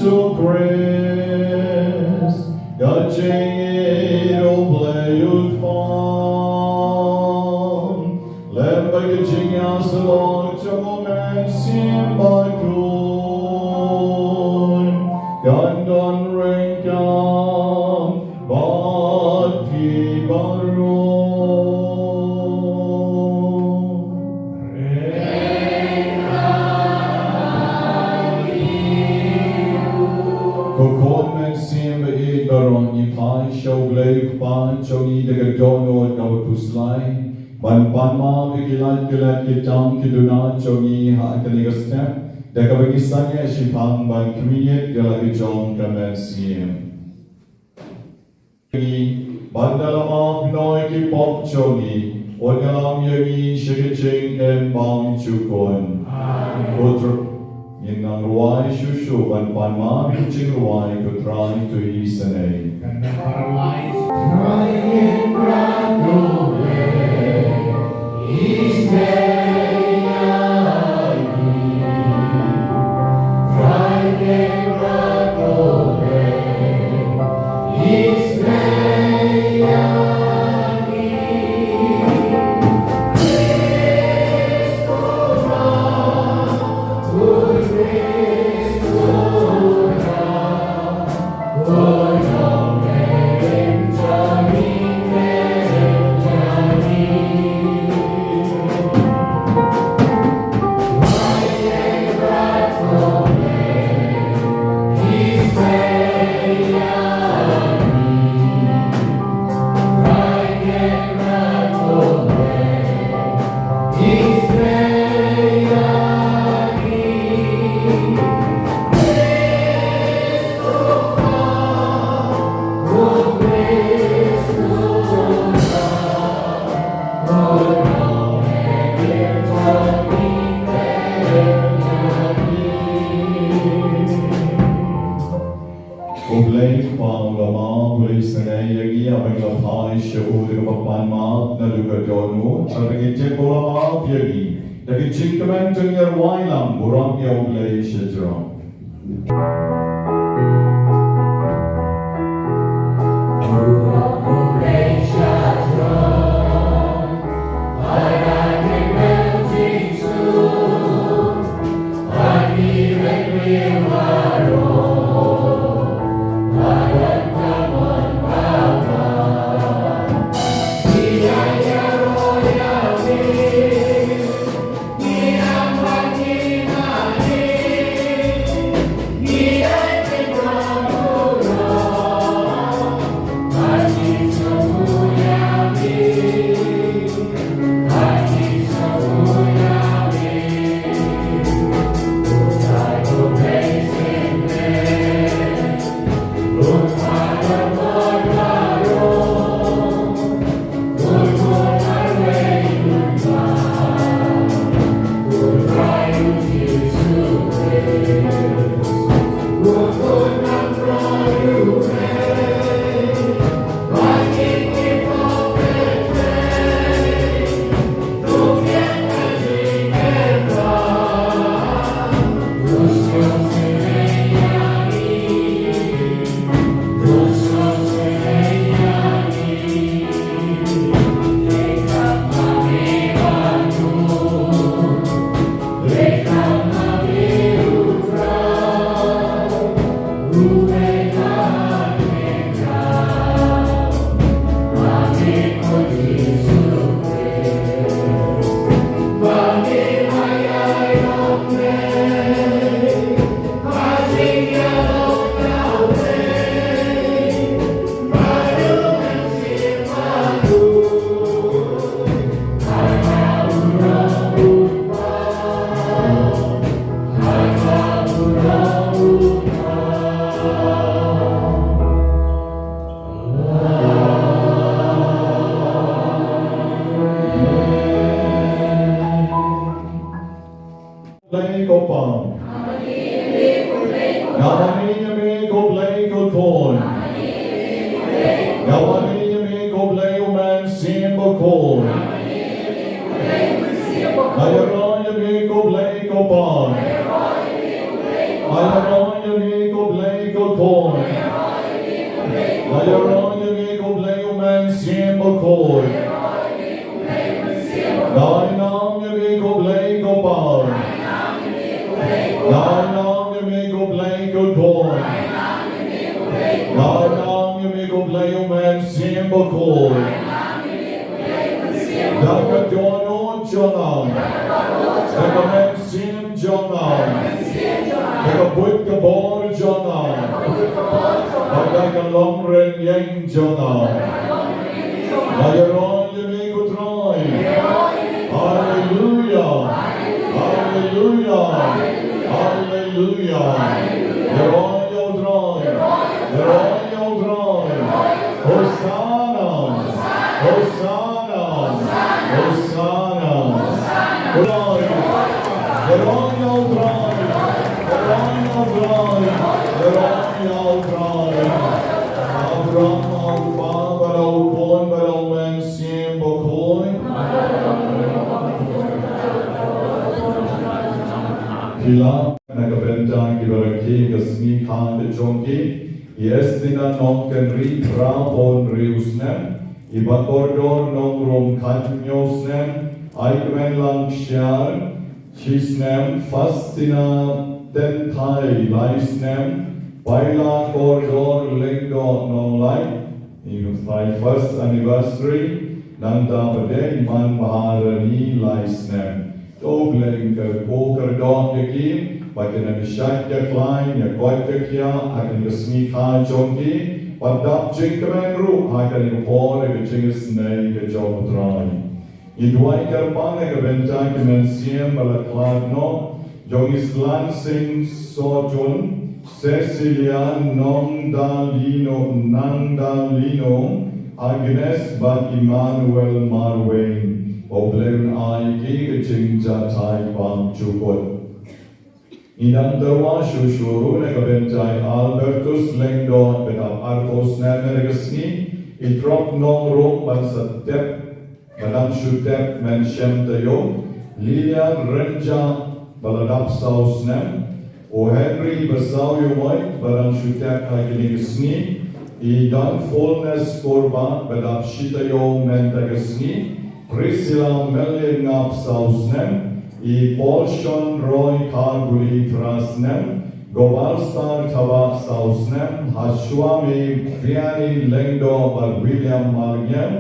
Jesu Christ, Gajing Oblayut Fan, Lembagajing Yasalog Jomen Sim Bakhuid, Gandon Renkam, Bati Baru. Baron ni pai show glei pan chongi daga dono gaw puslai ban panma bikilat kilat kitang kiduna chongi ha kaliga step daga bagisanya shipang ban kmiyet gala jong kamen siem bandalama noi ki pop chongi ogalam yagi shigiching em bang chukon in ang ruwai shushu ban panma biching ruwai kutrai to isanay. And the paralyzed crying gradually, is crying gradually, is Dagi jingkaman tengyer wailam burang yaw lay shidram. Bakhuid. Layaron yung ikoblay umen siem Bakhuid. Dainam yung ikoblay kopal. Dainam yung ikoblay kodon. Dainam yung ikoblay umen siem Bakhuid. Dakadono Jonam. Dakamen siem Jonam. Dakabut kabor Jonam. Dakalong ren yang Jonam. Layaron yung ikotroy. Hallelujah. Hallelujah. Hallelujah. Layaron yung droy. Layaron yung droy. Hosanna. Hosanna. Hosanna. Droy. Layaron yung droy. Layaron yung droy. Layaron yung droy. Abraham ang pabalaw pon balaw men siem Bakhuid. Pila nagabenta gibaraki gasmi khan de jonki yestina non ken ri prapon reusnem ibakordor non rom kanyosnem aikmen lang shar chisnem fastina tentai laisnem baila kordor lengdo non lai in my first anniversary nanda bade man maharani laisnem Obleng poker don yakin, bakin ang siyak ya klein, ya kwat ya kya, akan gasmi ka jonki, padap jing kamen ru, akan yung por, ya jingis nay ya jom utray. Idway karpang ya kabenta kimen siem balaklad no, jongis lansing sojun, Cecilia nang dalino, Agnes bat Emmanuel Marwain. Obleun ay kikaching jatay pang chukot. Inang darwa shushuru na kabentay Albertus Lengdo benap artos na naragasni itrop nong rong bansatep madam shutep men shem tayo Lilian Renja baladap sausnem o Henry basaw yumoy balang shutep ay kinigasni idan fullness korban badap shitayo men tagasni Priscilla Melingap Sausnem, Paulshon Roy Karguli Trasnem, Gobalstar Tava Sausnem, Hashwami Vianney Lengdo Bal William Malgem,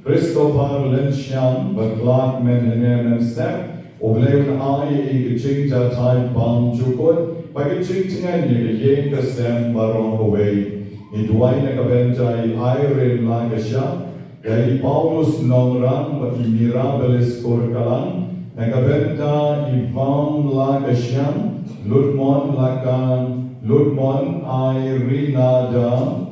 Christopher Lynchian Bal Clark Menhenem Step, Obleun Ai Igaching Jatai Bam Chukut, Bagaching Tingan Ying Kastem Barong Away, Idway Nakabentai Irene Lagasha, Dari Paulus Nongran bagi Mirabilis Korkalan, Nagabenta Ivam Lagasyan, Ludmon Lakan, Ludmon Irinada,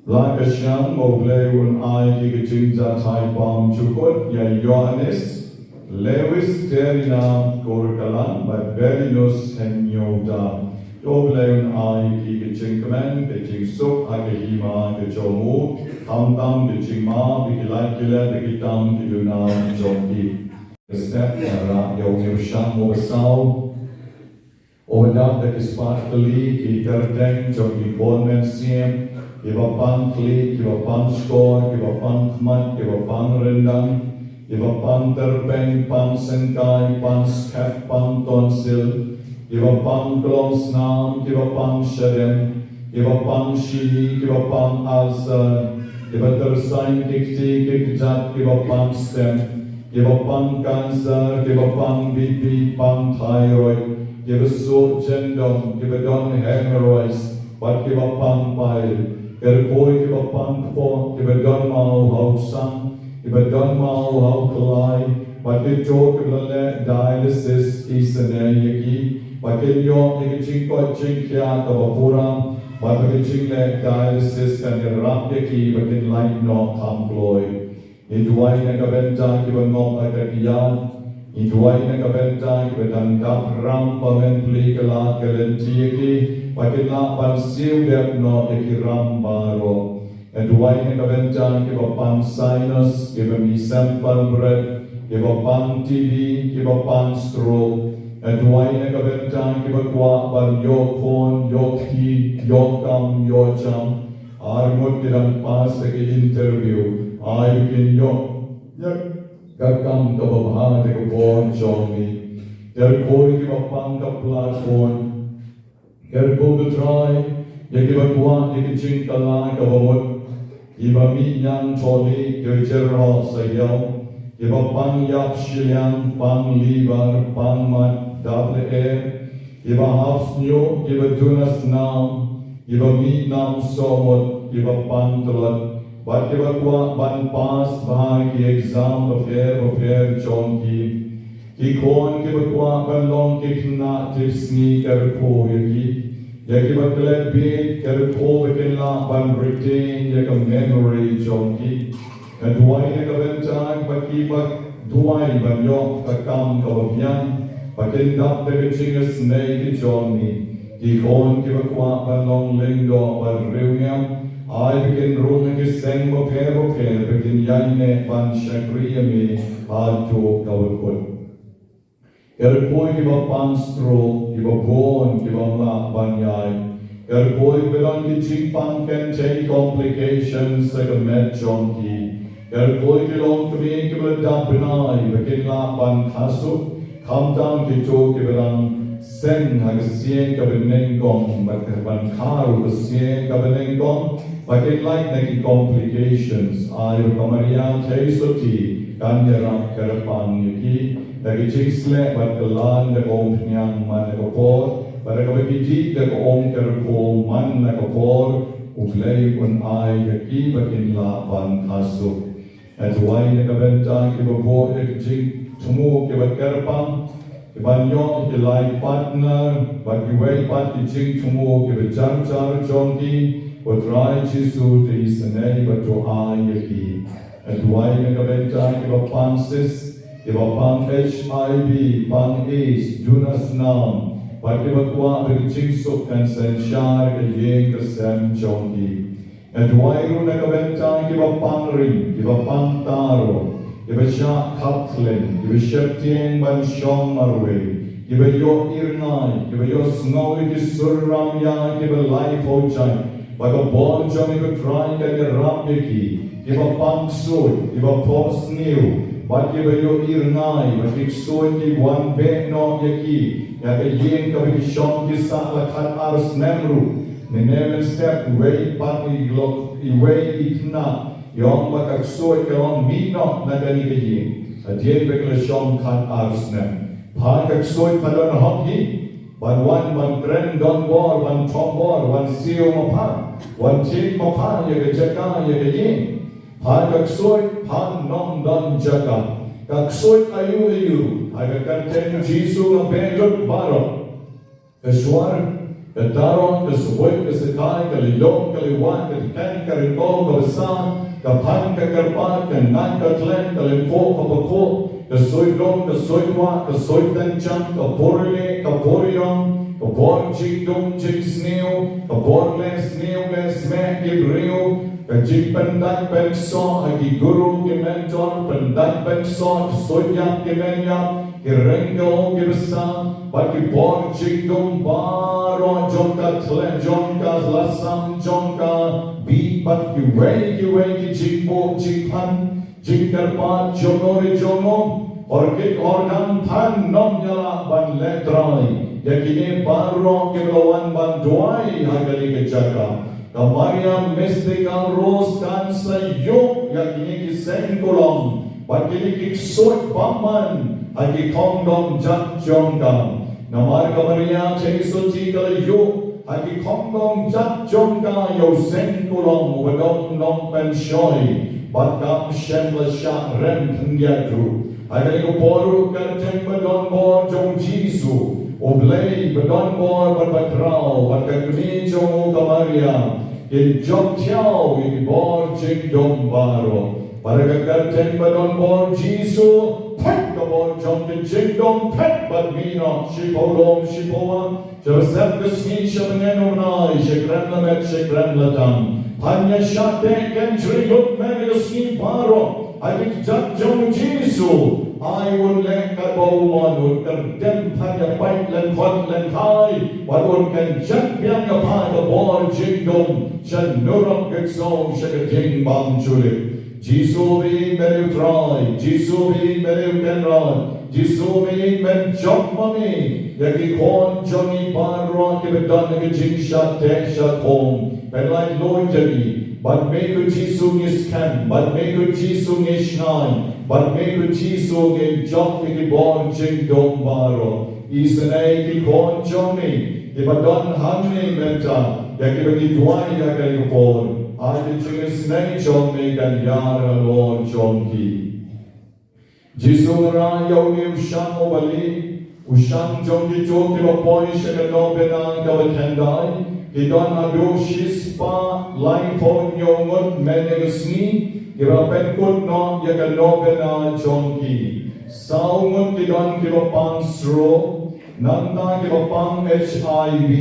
Lagasyan, Mobleun Ai Gigaching Jatai Bam Chukut, Ya Johannes, Lewis Terina Korkalan, Berinus Henyoda. Obleun Ai Gigaching Kamen, Gaching Suk, Agahima, Gajomu, Tamtam, Gachingma, Bigilakila, Bigitam, Gidunam, Joki. The step Nara, Yom Sham, Obasaw, Obadap, the Kispartali, Gigarteng, Joki Bormen Siem, Givapan Kli, Givapan Skor, Givapan Kmat, Givapan Rendang, Givapan Terpeng, Pan Senkai, Pan Skep, Pan Tonsil, Givapan Glosnam, Givapan Shadem, Givapan Shi, Givapan Alsa, Givatersain Kikti, Kikjat, Givapan Stem, Givapan Cancer, Givapan BP, Pan Thyroid, Givasur Gendom, Givadon Hemorrhoids, But Givapan Pile, Gerkoi Givapan Po, Givadon Mao Hausam, Givadon Mao Haukalai, But Givjok Givale Dialysis, Isanayaki, Bakilyo, Igaching Koching Kia, Kavapura, Bakaching Dialysis, and the Rapyaki, Bakin Light No Kamploy. Ituay Nakabenta, Kibanok Akakiyan, Ituay Nakabenta, Kibadangap Ram Pamentli Kalat Kalentiaki, Bakin Lapan Silgap No Ikiram Baro. Ituay Nakabenta, Kibapan Sinus, Kibami Sample Bread, Kibapan TB, Kibapan Stroke. Adwai na kabentang kibagwa ban yok hon, yok ti, yok kam, yok jam. Armut kilang pas sa interview. Ay bikin yok. Kakam kababha de kabon jomi. Koi kibapang ka platform. Ko betray. Yakibagwa yakijing kala kabawot. Iba minyang toli yojerho sayaw. Iba pang yap shiliang pang libar pang mat dable Iba hafs nyo iba dunas nam. Iba mi nam somot iba pang tulad. Bat iba kwa ban pas bahagi exam bapher jonki. Kikon iba kwa ban long kikna tipsni karpo yaki. Yakiba glad being karpo bikinla ban retain yaka memory jonki. Duai na kabentang pakibak duai banyok kakam kababyan pakindap na kachingas na ikijoni kikon kibakwa panong linggo panriwnyam ay bikin rumang kiseng bapero bikin yayne pan shakriyami hadyo kawakot Kerpoy kibapang stro kibabon kibamla banyay Kerpoy bilang kijipang can take complications sa kamet jonki Kerpoy kilong kami kibadang pinay, bakinla pan kaso, kamtang kito kibarang sen hagasien kabanengkong, magkaban karo gasien kabanengkong, bakinlay nagi complications, ayo kamariya taysoti, kanyarang karapang yuki, nagi jigsle batkalan nagom niyang man nagapor, baragabagiti nagom karapo man nagapor, uglay kun ay yaki bakinla pan kaso. Adwai na kabentang kibabo ekjing tumu kibakarpang kibanyo kilai partner bagiwai pat kijing tumu kibajang jar jongi utrai chisu te isanay batuai yaki Adwai na kabentang kibapang sis kibapang HIV pang AIDS dunas nam bagibakwa ekjing suk kan sensyar kayeng kasem jongi Adwai na kabentang kibapang ring, kibapang taro, kibasya kaptlen, kibasyaptien bansyong marwe, kibayo irnay, kibayo snawi kisurram ya, kibalay pochay, bagabon jang ikutray kagirap yaki, kibapang sud, kibapos niw, bagibayo irnay, bagiksoy kibuan bekno yaki, yakayeng kabisyong kisa lakat ars nemru, Nenemen step way pat iway ikna yong makaksoy kalong minok na ganikayin adyen beklasyon kan arsnem pakaksoy padon hokhi ban wan ban tren don bor ban top bor ban siyo mapa wan tin mapa yaga jaka yaga yin pakaksoy pan nom don jaka kaksoy ayu aga kanten jisu ng benjot baro kaswar Kadaron, kasuway, kasakay, kalilong, kaliwan, katikan, karito, kabasan, kapan, kakarpat, kanan, katlen, kalimpo, kapako, kasuydong, kasuydwa, kasuydanchan, kaporile, kaporiyon, kapor, jigdong, jigsnew, kaporle, snew, lesme, ibriyo, kajigpandak, penso, agiguro, kimentor, pandak, penso, kasuyap, kimenyap, kirenggo, kibasa, Bakipor, jigdong, baro, jonka, tlen, jonka, lasam, jonka, beat, but kiway, jigbo, jigpan, jigkarpat, jonori, jonom, orkik, organ, pan, nom, yala, ban, letray, yakine, baro, kilawan, ban, duay, hagali, kejaka, Kamaria, mystical, rose, kansa, yuk, yakine, kiseng, kulong, bakili, kiksoy, paman, Agi kongdong, jat, jonka, Namar Kamaria Chesoti Kalayo, Agi Kongdong Jat Jonga Yo Sen Kulong, Wadong Nong Pen Shoi, Batkam Shenla Sha Rem Tnyatu, Agi Poru Kartem Badon Bor Jong Jisu, Oblay Badon Bor Badbatrao, Batkakuni Jong Kamaria, Il Jok Tiao, Il Bor Jing Dong Baro, Barakakartem Badon Bor Jisu, Pet the ball jump in jingdom, pet but me not, shipodom, shipoa, Joseph the ski shamanenonai, shekrenla met shekrenla dam, Panya shate, gentry, look, mega ski baro, Adik jat jong Jesu, I would let ka bawman would condemn pa ya bite lan hot lan high, what would can jat biang ka pa ka bor jingdom, shan nurok exong shakating bang julip. Jesu be beru try, Jesu be beru kenran, Jesu be men jok mami, yaki kon jongi barwa ke bedan ke jing shat te shat home, but like Lord Jabi. But make a Jesu is can, but make a Jesu is nine, but make a Jesu in job with the born jing dom baro. Is an egg corn johnny, if a don honey menta, yakibaki dwai yakay born. I did you is nay John make and yara Lord John Key. Jesu ra yogi ushan obali, ushan jongi joki opoish and nobena bakyndai. Idon haduh shispa lain pon yongot menegasni kirapen kut non yakan nobena jonki saungot idon kilopang stroke nanda kilopang HIV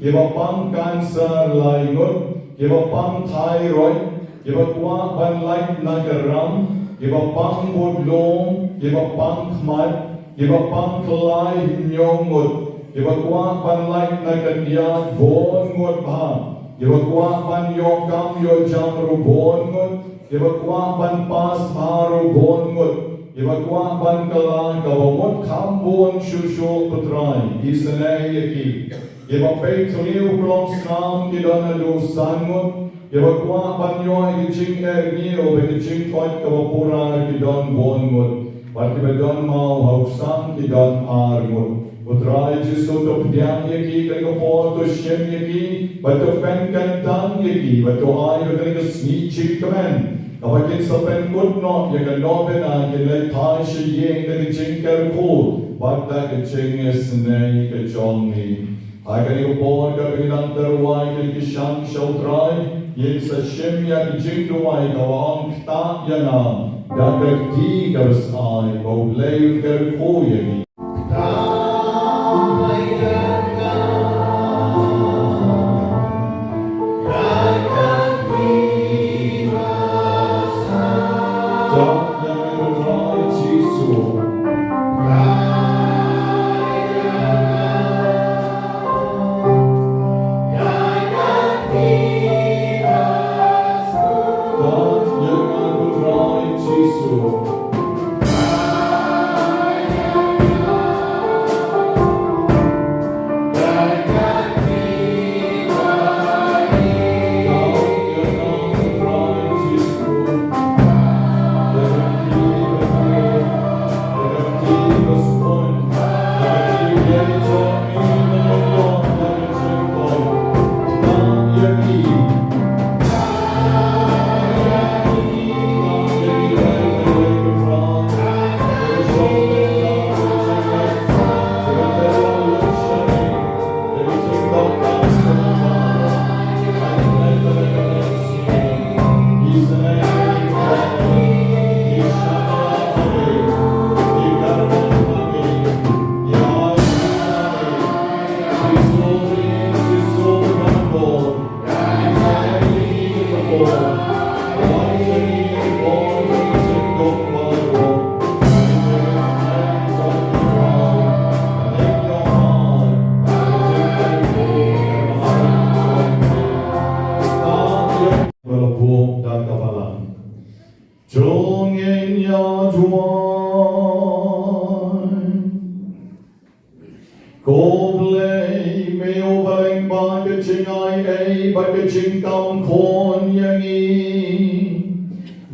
kilopang cancer laingot kilopang thyroid kilopang banlike nagaram kilopang budlong kilopang khmat kilopang klai nyongot Ibagwa pan like na kanya bon ngot pa. Ibagwa pan yo kam yo jamru bon ngot. Ibagwa pan pas haru bon ngot. Ibagwa pan kala kawamot kam bon shusho putrai. Isanay yaki. Ibapay tuliw plong snam kidana lu sangot. Ibagwa pan yo ikiching erni o ikiching kot kawapura kidan bon ngot. Partibadan mau hausam kidan ar ngot. Utrai Jesu to pdiang yaki kaya po to shem yaki but to pen kantang yaki but to ay kaya sni chikamen kapakin sa pen good no yaka nobena kaya thai shiyeng kaya chingkar ko but that ching is nay kaya jongi ay kaya po kaya pinang tarway kaya kishang shautray yin sa shem yaki jingduway kawang ta yana dakak di kabas ay maulay kaya ko yaki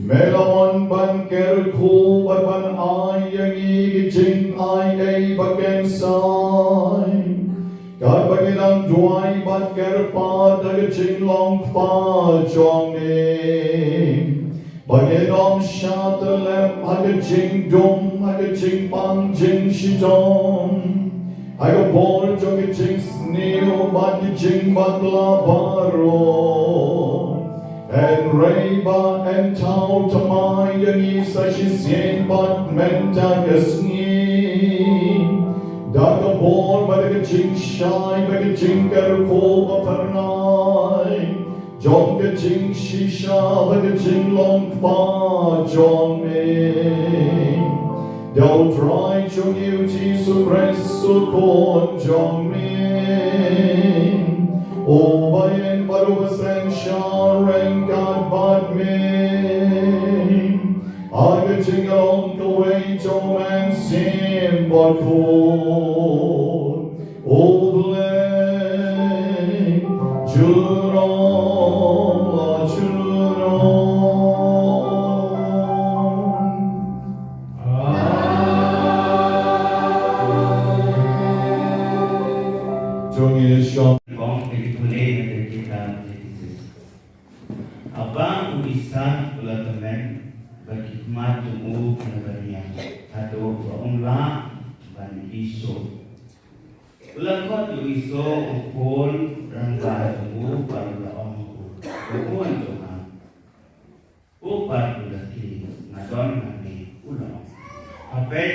Melon ban kerku ban ay yangi gijing ay bagen sai. God baginang duay ban kerpa dagijing long pa jongi. Baginong shatalem agijing dum agijing pang jing shitom. Ayo bol jogijing sneo bagijing bakla baro. And Reba and Tau Tamai Yangi Sashisien Bat Menta Gasni Daga Bor Badagaching Shai Bagaching Garko Apernai Jong Gaching Shisha Bagaching Long Fa Jong Đau trai trong yêu Giêsu Christus con trong mình. O bayan paruwasan siya rin kadbad mình. Aga tinggalong kaway trong ang simbad ko. O bleng jurong la jurong. Trong Yesus Abang ulisan ulatamen berkhidmat jemu penerbanian haduh umrah dan isu. Ulakot isu ukul rangka jemu pada orang ukul Tuhan. Upat ulati ngadon nani ulang. Apai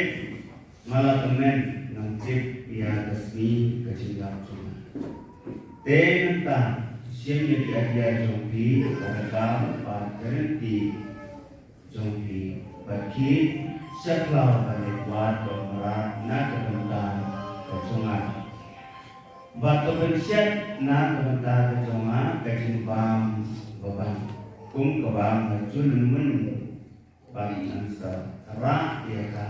malatamen nangcip ia resmi kecilap Tuhan. Tenang siang yang dia jompi pada berhenti jompi bagi seklar balik buat domerat nak kebentar kecongan batu bersiap nak kebentar kecongan kejimbang beban kebang kecun men bagi angsa rak iaka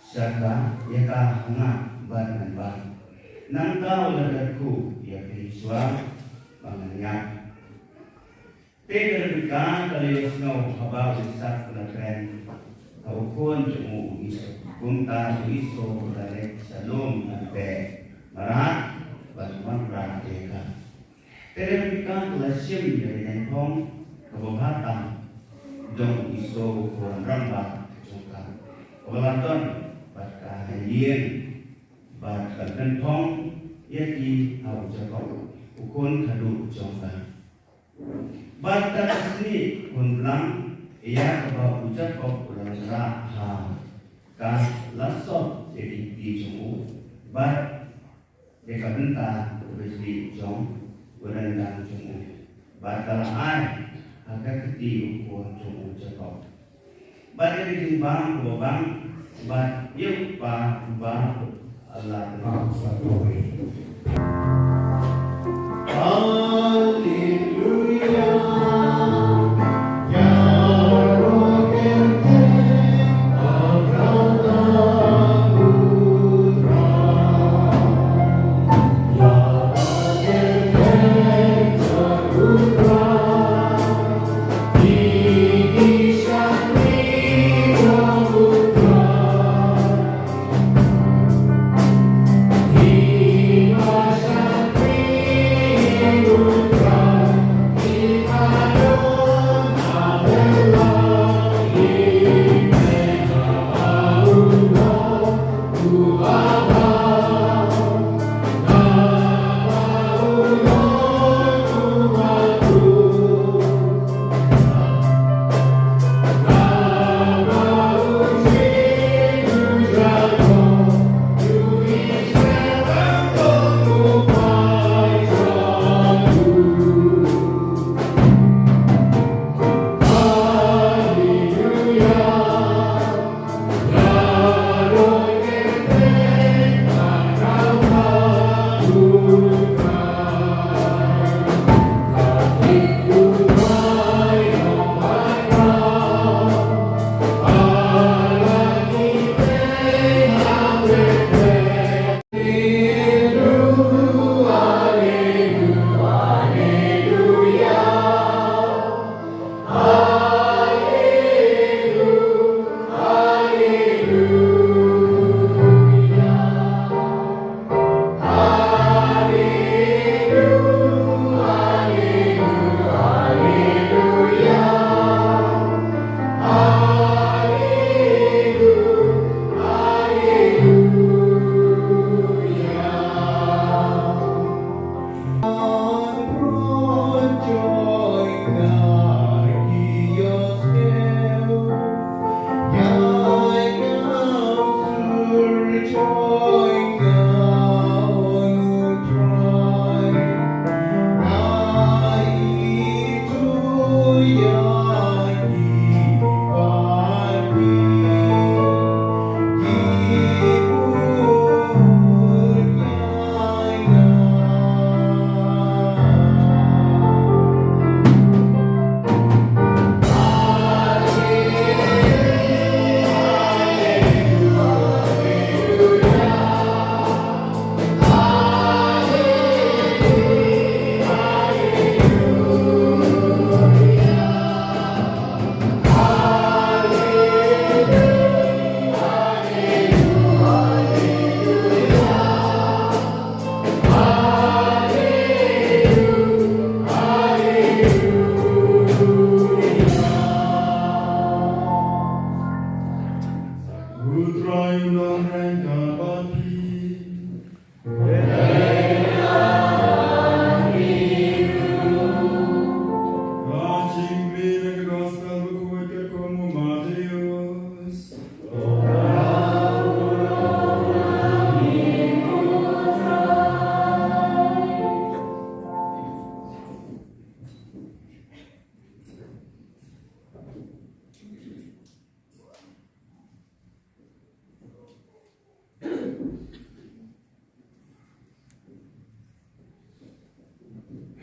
syaka iaka hangat ban nangkau ladakku ia beriswa bangannya. Terbitkan dari snow habang besar penakren kau pun cemu isu kunta isu dari salom nanti marat bantuan praktika. Terbitkan lasim dari nempong kebobatan dong isu kurang rambak cungkang kebobatan batka hayin batka nempong yaki hau jakau ukun haduh cungkang. Batas ini pun bilang ia kebawa ucap kau pulang raha kan lasot jadi dijemu bat jika benta bersih jom berendang jemu batal ai agak keti ukun jemu cakap bat jadi timbang bobang bat yuk pa Allah Taala. Masya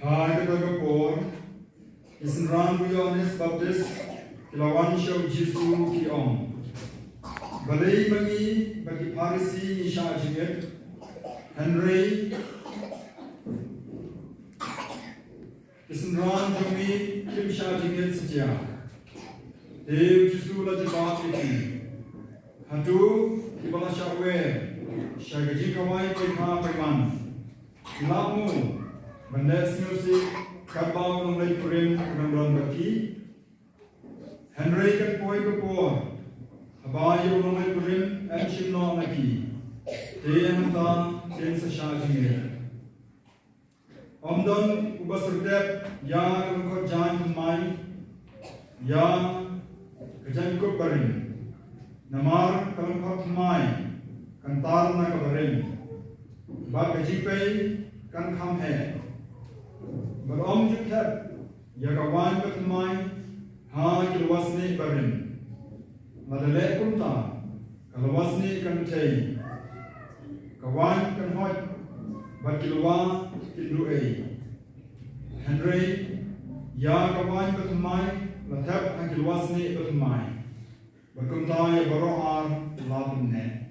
Hai Kapor, Isnran Yohanes Baptist, Kilawan Show Jesu Kiom. Balai bagi Parisi Nisha Jiget, Henry, Isnran Jumi Kim Shah Jiget Setia. Dev Jesu Lajibat Iki. Haduh Kiba Shahwe, Shagaji Kawai Pekha Pekman. Lamu, Bandes Music, Kabau Nunglai Purim, Rambron Baki, Henry Katpoi Kapor, Abayo Nunglai Purim, and Shimno Naki, Teyantan, Ten Sashajimir. Omdon Ubasurdep, Ya Kankot Jan Mai, Ya Kajankot Barim, Namar Kankot Mai, Kantar Nakabarim, Bakajipay, Kan Kam He. Barom Jukhet, Yagawan Batmai, Ha Kilwasni Barim, Madale Kunta, Kalawasni Kantay, Kawan Kanhot, Bakilwa Kilue, Henry, Yagawan Batmai, Latap Hakilwasni Batmai, Bakuntai Baroar Ladne.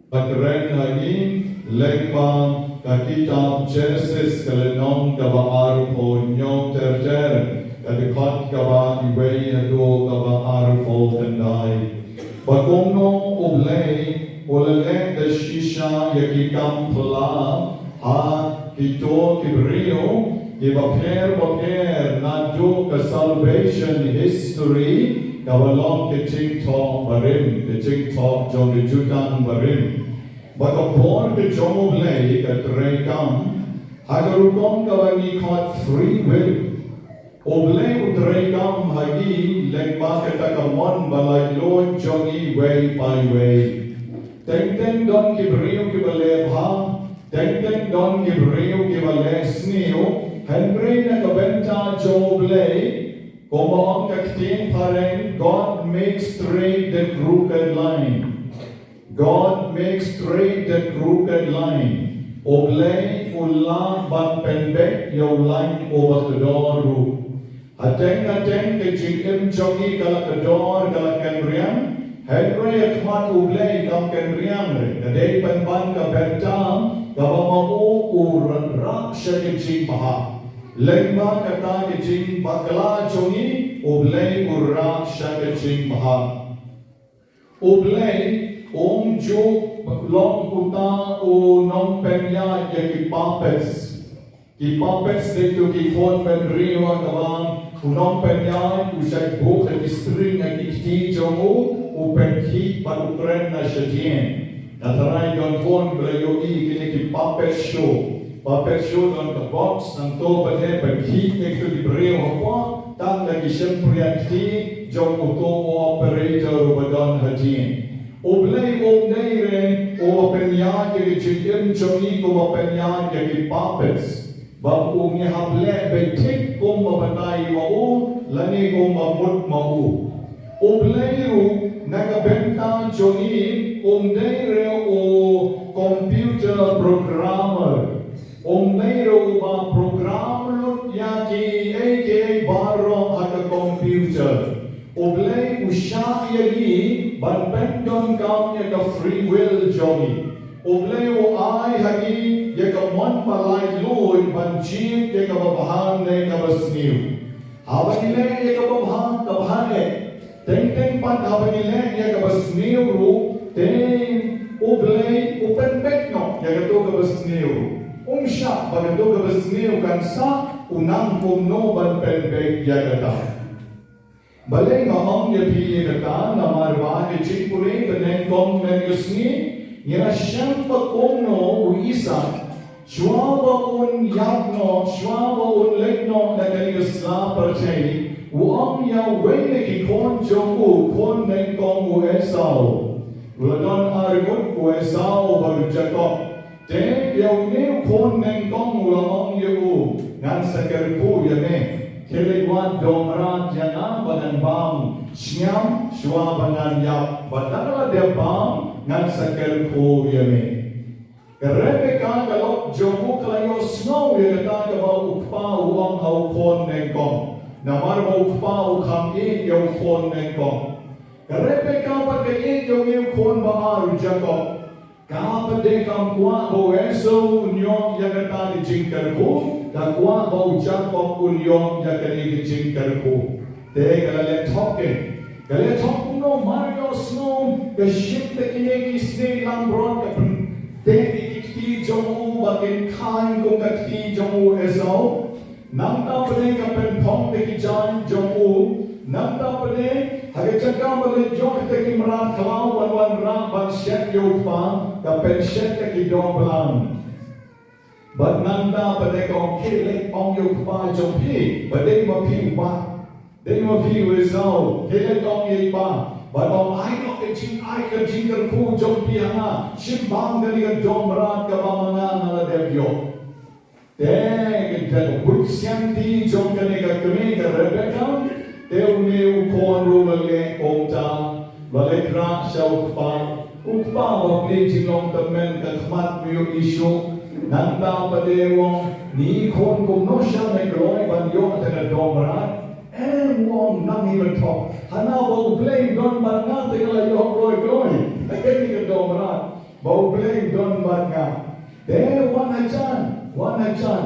Pagren hagin legba kakitab Genesis kalenong kaba arpo nyong terter kadikot kaba iway hado kaba arpo tandai. Bagongno ublay ulale da shisha yakikam pula ha kito kibrio baper nado ka salvation history Kawalong ke TikTok barim, ke TikTok jong ke jutang barim. Bakapor ke jomo blay ke trekam, hagarukong kawani kot free will. Oblay utrekam hagi legba ke takamon balay Lord jongi way by way. Teng don kibriyo kibalebha, teng don kibriyo kibalesniyo, Henry na kabenta jomo blay. Komong kakting pareng, God makes straight the crooked line. God makes straight the crooked line. Oblay ulang ban pendek yaw line over the door. Ateng ke jikim jogi kalak kedor kalak kenriang. Henry akmat oblay kam kenriang re. Kadai ban ka bentam kabamamu uran rak syakijing maha. Lengma kata kecing bakla jongi oblay urak syakecing maha. Oblay jo long kuta o nong penya ya ki papets. Ki papets dekto ki phone pen riwa kabang unong penya usai bo ke string na ki jongo o pen ki padukren na shadien. Natarai don phone blayo kini ki papet show. Puppet show on the box, ang to pati pagkik nekto di breo hapwa, tang lagi siyempre jong auto operator badon hatin. Oblay ren, o penyan kaya chikim chongi ko penyan kaya puppets. Bago niya hable, betik kong mapatay mao, lani kong mamut mao. Oblay nagabenta chongi, re o computer programmer. Omnero ba programmer yaki aka barong at computer. Oblay usya yagi ban pendon kam yaka free will jogi. Oblay o ay hagi yaka mon palay loy ban jim yaka babahan na yaka basniw. Habanile yaka babahan kabahane. Teng pan habanile yaka basniw ru. Teng oblay upenbek no yaka to kabasniw. Siya bagado kabasniw kansa unang kumno ban penbek yagata. Balay ngahong yapi yagata na marwa ni chikpuri beneng kong menyusni yana siyang pagkumno o isa shwaba un yagno shwaba un legno na kanigasla parchay uang yaway na kikon joku kon neng kong o esaw. Uladon arigot o esaw bago Jacob. Te yaw niyo kon neng kong ulamang yaw ngan sa kerpo yame. Kelegwan domrat yana banan bang siyam shwa banan yap badala de bang ngan sa kerpo yame. Rebecca galop jomu klayos namar bau pau kham e yo khon Bangkok karepe ka pa ke e yo me khon ba ru Jacob ka pa de kam kwa bo eso unyo yagata ni jingkar ko ka kwa bau Jacob unyo yakani jingkar ko te kalale thoke Kaya talk no Mario Snow, the ship the Kinegi Snake Lambron, the Kiki Jomu, but in kind of Kaki Jomu as all. Namta Pade Kapen Pong the Kijan Jomu, Namta Pade, Hagachaka, the Jok the Kimran Klau, one ram, but shed your farm, the pen shed the Kidon. But Nanda Pade Kong Killing on your farm Jopi, but they were people. They were few is now. They let on ye ba. But on I know the ching I can jingle cool jump piana. Ship bang the dom rat kabamana devio. They get good scanty jump and a commander Rebecca. They will new corn ruler ota. Valekra shall farm. Ukpa of bleaching on the men that mat mu issue. Nanda Padewong. Ni corn come no shall make roy but you're the dom rat. And one not even talk. Hana will blame done but nothing like your glory. I can't even do that. But blame done but now. There one a chan.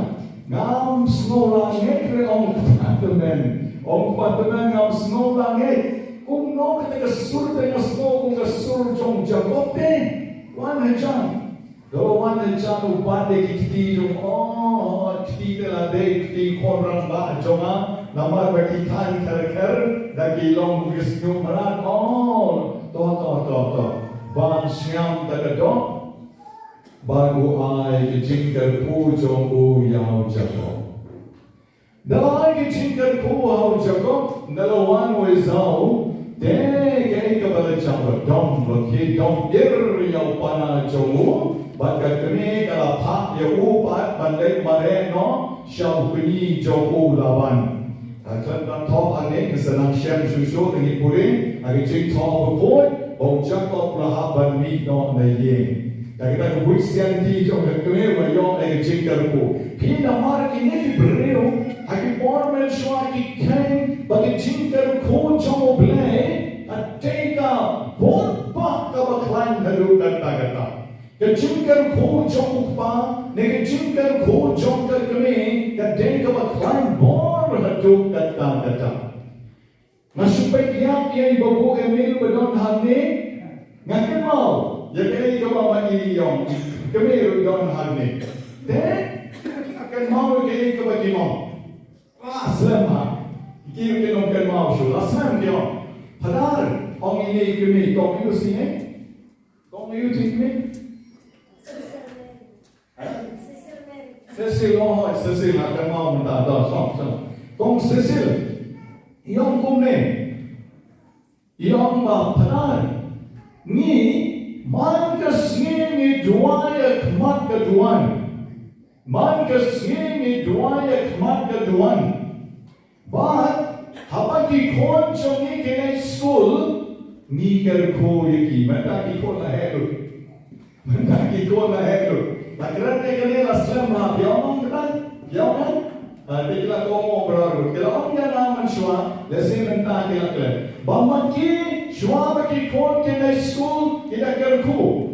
Now snow lang it on the men. On the men of snow lang it. Kung no ka surte na snow kung ka sur jong jagote. One a chan. Do one a chan upade kiti jong kiti la de kiti korang ba jonga. Namar bagi kan kar dagi long wisnu marat to ban siam tagado bagu ai jingkar pu jong u yau jago dalai jingkar pu hau jago dalawan wezau de ke kabala jago dom bagi dom ir yau pana jomu baga kene kala pha yau pat bandai mare no shau kuni jogu lawan Akan top ane kesenang syam susu dengan puri, agi cik top berpun, bau Jacob lahaban mi no na ye. Kita kebut siang di jom ketemu bayong agi cik terpu. Pina mar kini bereu, agi bormel shua agi kain, bagi cik terpu jom oblay, ateka borpak kabaklan haduh kata. Kecingkar ko jom pa, negecingkar ko jom kami, kadang kabaklan bor haduh kata. Masupay tiap yang babu emil bedon hane, ngaken mau, jadi kau bagi yang kami bedon hane. Deh, akan mau kini kau bagi mau. Aslam, kiri kini akan mau syu. Aslam dia. Padahal orang ini kami kau itu sini, kau itu sini. Cecil akan mau minta dah sok. Kong Cecil, yang kumne, yang baparan, ni man kesini duaya kemat keduan, man kesini duaya kemat keduan. But apa ki kon chongi kene school ni kerko yaki, mata ki kon la helu. Nakran ne kene aslam na biamong kan? Bila kau mau berlalu, kalau orang yang nama Shua, lesson mentah kita kena. Bamaki Shua bagi kon kena school kita kerku.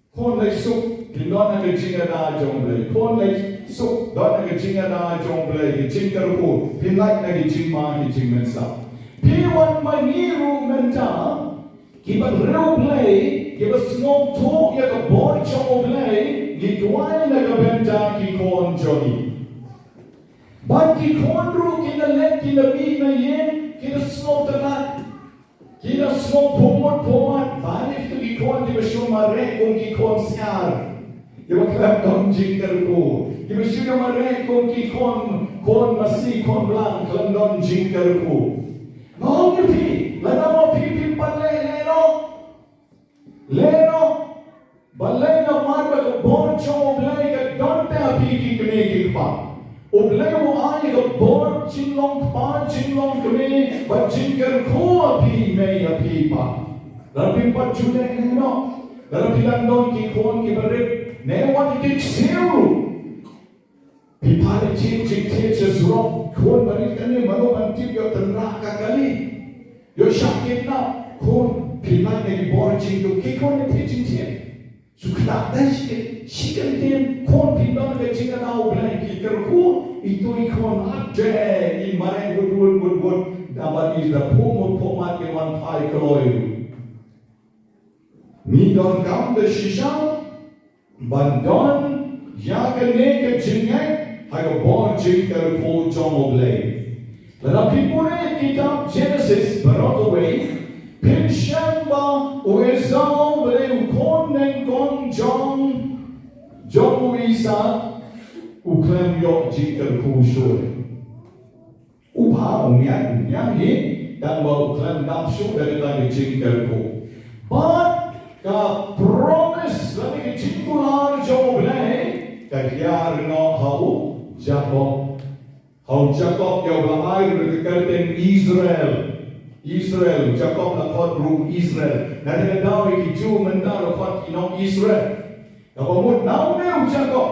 Kon lagi suk, pindon nak jinga dah jomblay. Kon lagi suk, don nak jinga dah jomblay. Jing kerku, pindai nak jingma jing mensa. Piwan maniru mentah, kiba real play, kiba smoke talk ya ke board jomblay. Gituan nak benta ki kon jogi. Bagi konru kita let kita bina yen kita semua ternak kita semua pomot banyak tu kikon kita semua marek kong kikon siar kita kerap dong jingkarku kita semua marek kong kikon kon masih kon blang kon dong jingkarku mau pi lada mau pi palle leno balai na marba ko bon chong balai ka donte api ki kene kikpa Oblay mo ay ka bor chinlong kami but chinker ko api may api pa. Rapi pa jude no. Rapi lang don ki kon ki barit ne what it zero. Pipa pada cik sesurok kon berikan ni malu mantip yo tenraka kali yo sakit nak kon pilai ni borjing tu kikon ni cik sukna dah sikit dia kon pilai ke cik tahu belai kikir kon itu ikon ada in mana bud dapat isda pomat ke man pai keloi ni don kam de shisha bandon ya ke ne ke jingai haga borjing ke ko jomoble tetapi pune kitab Genesis berotaway Pinshamba uezao bele ukonen kon John Isa uklem yok jikar kushore upha unyan ni dan mau uklem napsu dari lagi jikar ku but ka promise lagi jikular joble ka hiar no hau Jacob yang berlahir dari kerten Israel Jacob lakot rum Israel nanti dawi ki Jew mentar lakot inong Israel kapamut nau meu Jacob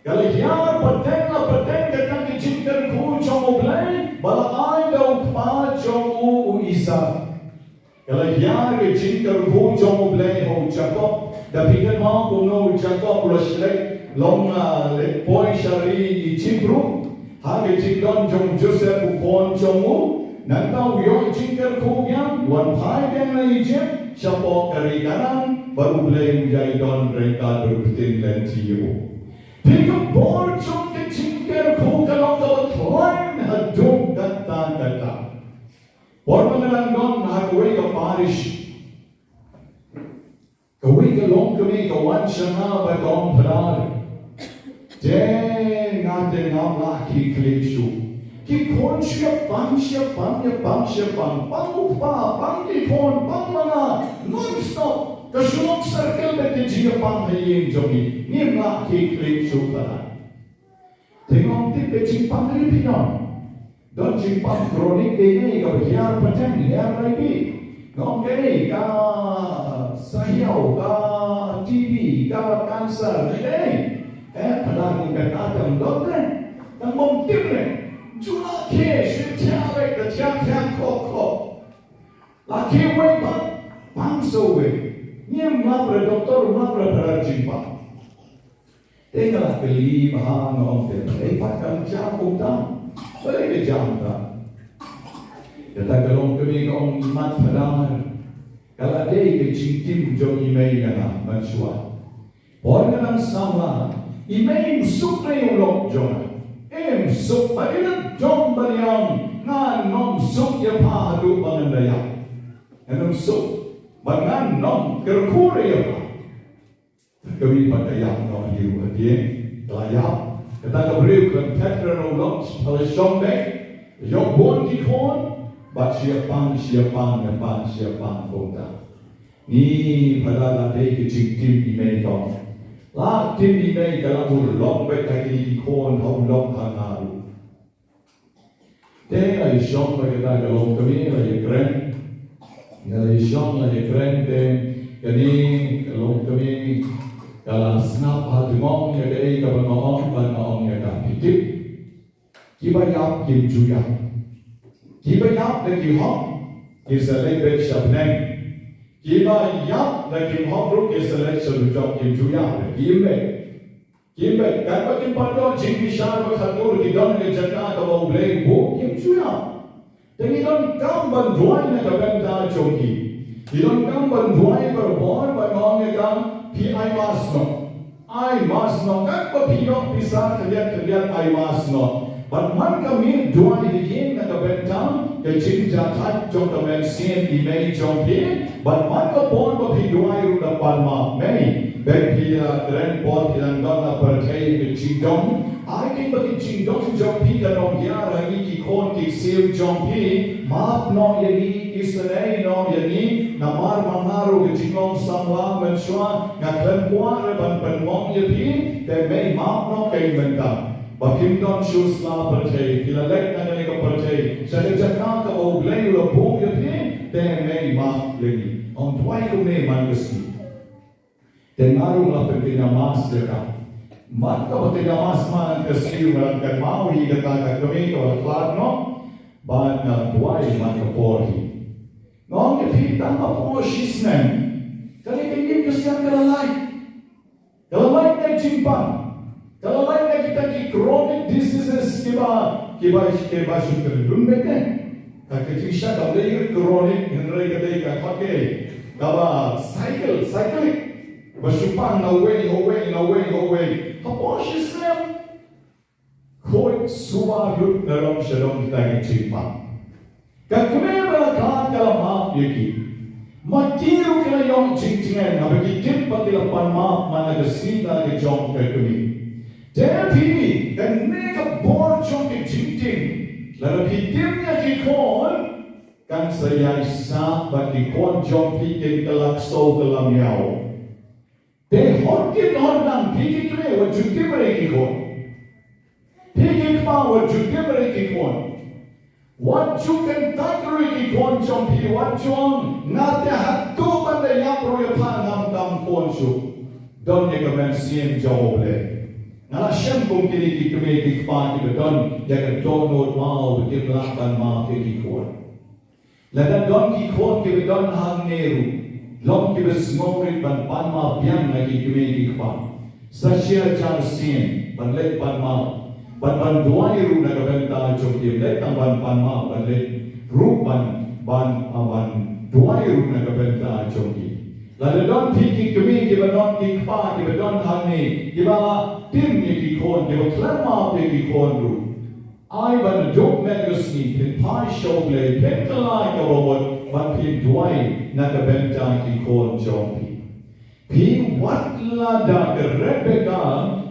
kalau hiar peteng ketang ki jikar ku jomoble bala ai dau pa jomu Isa kalau hiar ki jikar ku jomoble ho Jacob dapikan mau kuno Jacob losle long le boy shari Egyptru hage jikdon jom Joseph upon jomu nantau yo jikar ku yang wan pai yang na Egypt siapa kari kanan baru boleh menjadi don mereka berputin dan tiyo Pika bor jom ke jikar ku kalau kau tuan haduh kata bor mengenang don hagawai ke parish kawai ke long kami kawan syana bagong pedar Deng ngate ngam laki kleshu ki kon siap bang upa bang ki kon bang mana non stop ke sulok circle be ke jiga bang hayin jogi nim laki kleshu pada tengok ti be jing bang hayin pinon don jing bang kronik ini ka hiar pateng hiar lagi ngom ke ka sahiau ka TB ka kanser ni pada mungkin ada mendorong dan memtimnya cuma kes tiada ke tiada kok laki webak bangsa we ni mabra doktor mabra berjimpa tengah beli bahan orang pakam jauh dah boleh jauh dah kita kalau kami orang iman padar kalau dia ke cintim jauh email yang mensuat orang sama Imei suk na yung lok jona. Suk pa rin jom baliang nga nom suk ya pa haduh bakyndai. Anong suk? Bangan nom kerkure ya pa. Kami padayak no hiru hadien. Layak. Kata kabriw kan Petra no lok pala shombe. Yok bon ki kon. Bat siapang kota. Ni pada ladai kecik-kecik imei kong. La tim di nei kalau long baik kaki kon hau long hangaru. Te ai shong baik kita kalau kami lagi keren, ai shong lagi keren te kini kalau kami kalau snap hati ngong ya kei kalau ngong ya kapitip. Kiba yap kim juya, kiba yap lagi hong kisah lebih syabneng. Kiba yap lagi mabruk ke selection job kim juya kimbe kan bakin pando jing bishar bakhatur ki don ke jana ka bo bleng bo kim juya tengi don kam ban duai na ka benta choki don kam ban duai ber bor ba ngong ka pi ai mas no kan ba pi yo pisar kalian ai mas no but man kami duai higin na ka benta ke jing jathat jong ka men sien di mei jong pi but man ka bon ba pi duai ru da pan ma mei back here grand pot kilang dona percaya ke jingdong ai ke bagi jingdong jong pi ka dong ya lagi ki kon ki sev jong pi maap no yani isnei no yani namar mangaru ke jingong samla menshwa ngaklen puan ban penmong ye pi te mei maap no ke benta Bakim don shoes la percaya kila lek na ka percaya sa jakka ka o blay lo bong ye pi te mei maap lagi on twai ko ne man kasi Tengaru la pekina mas deka. Maka betul mas man kesiu melakukan mau hingga tak kami kalau kelar no, banyak tuai man kepori. Nong kita apa sismen, kali ini kesian kelalai nak jimpan, kelalai nak kita di chronic diseases kiba syukur lumbeknya. Kakek kisah kalau dia chronic, henry kadai kakak kaba cycling. Bersumpah away. Apa Islam? Koi suwa lut dalam syadom kita cipa. Kakmera kan dalam hak yaki. Matiru kena yang cincin, abagi timpa tilapan maaf mana kesinda ke jom kakmi. Tapi dan mereka bor jom ke cincin, lalu hitimnya kikon kan saya isa bagi kon jom pikir kelak so kelam yau. They honkin honang piki kre wa jutti mereki kon. Piki kma wa jutti mereki kon. What you can takri kon jompi what jom ngate haduh banda yang proye pangam kam kon su. Don ye kamen sien joble. Ngala shem kum kiri ki kme ki kpa ki bedon ya ka donot mau bekim lakan ma piki kon. Lada don ki kon ki bedon hang neru. Long ki besmorit ban panma biang lagi kumi kpa. Sasya jar sin ban let panma ban duai ru na benta jom ki let ban panma ban let ru ban duai ru na benta jom ki. Lalu don piki kumi ki ban ki kpa ki don hani ki ba tim ki kon ki ba klama ki kon ru. Ai ban jok megasni pin pai shogle pen kalai ka robot ban pin duai na benta ki kon jompi. Pi wat la da Rebecca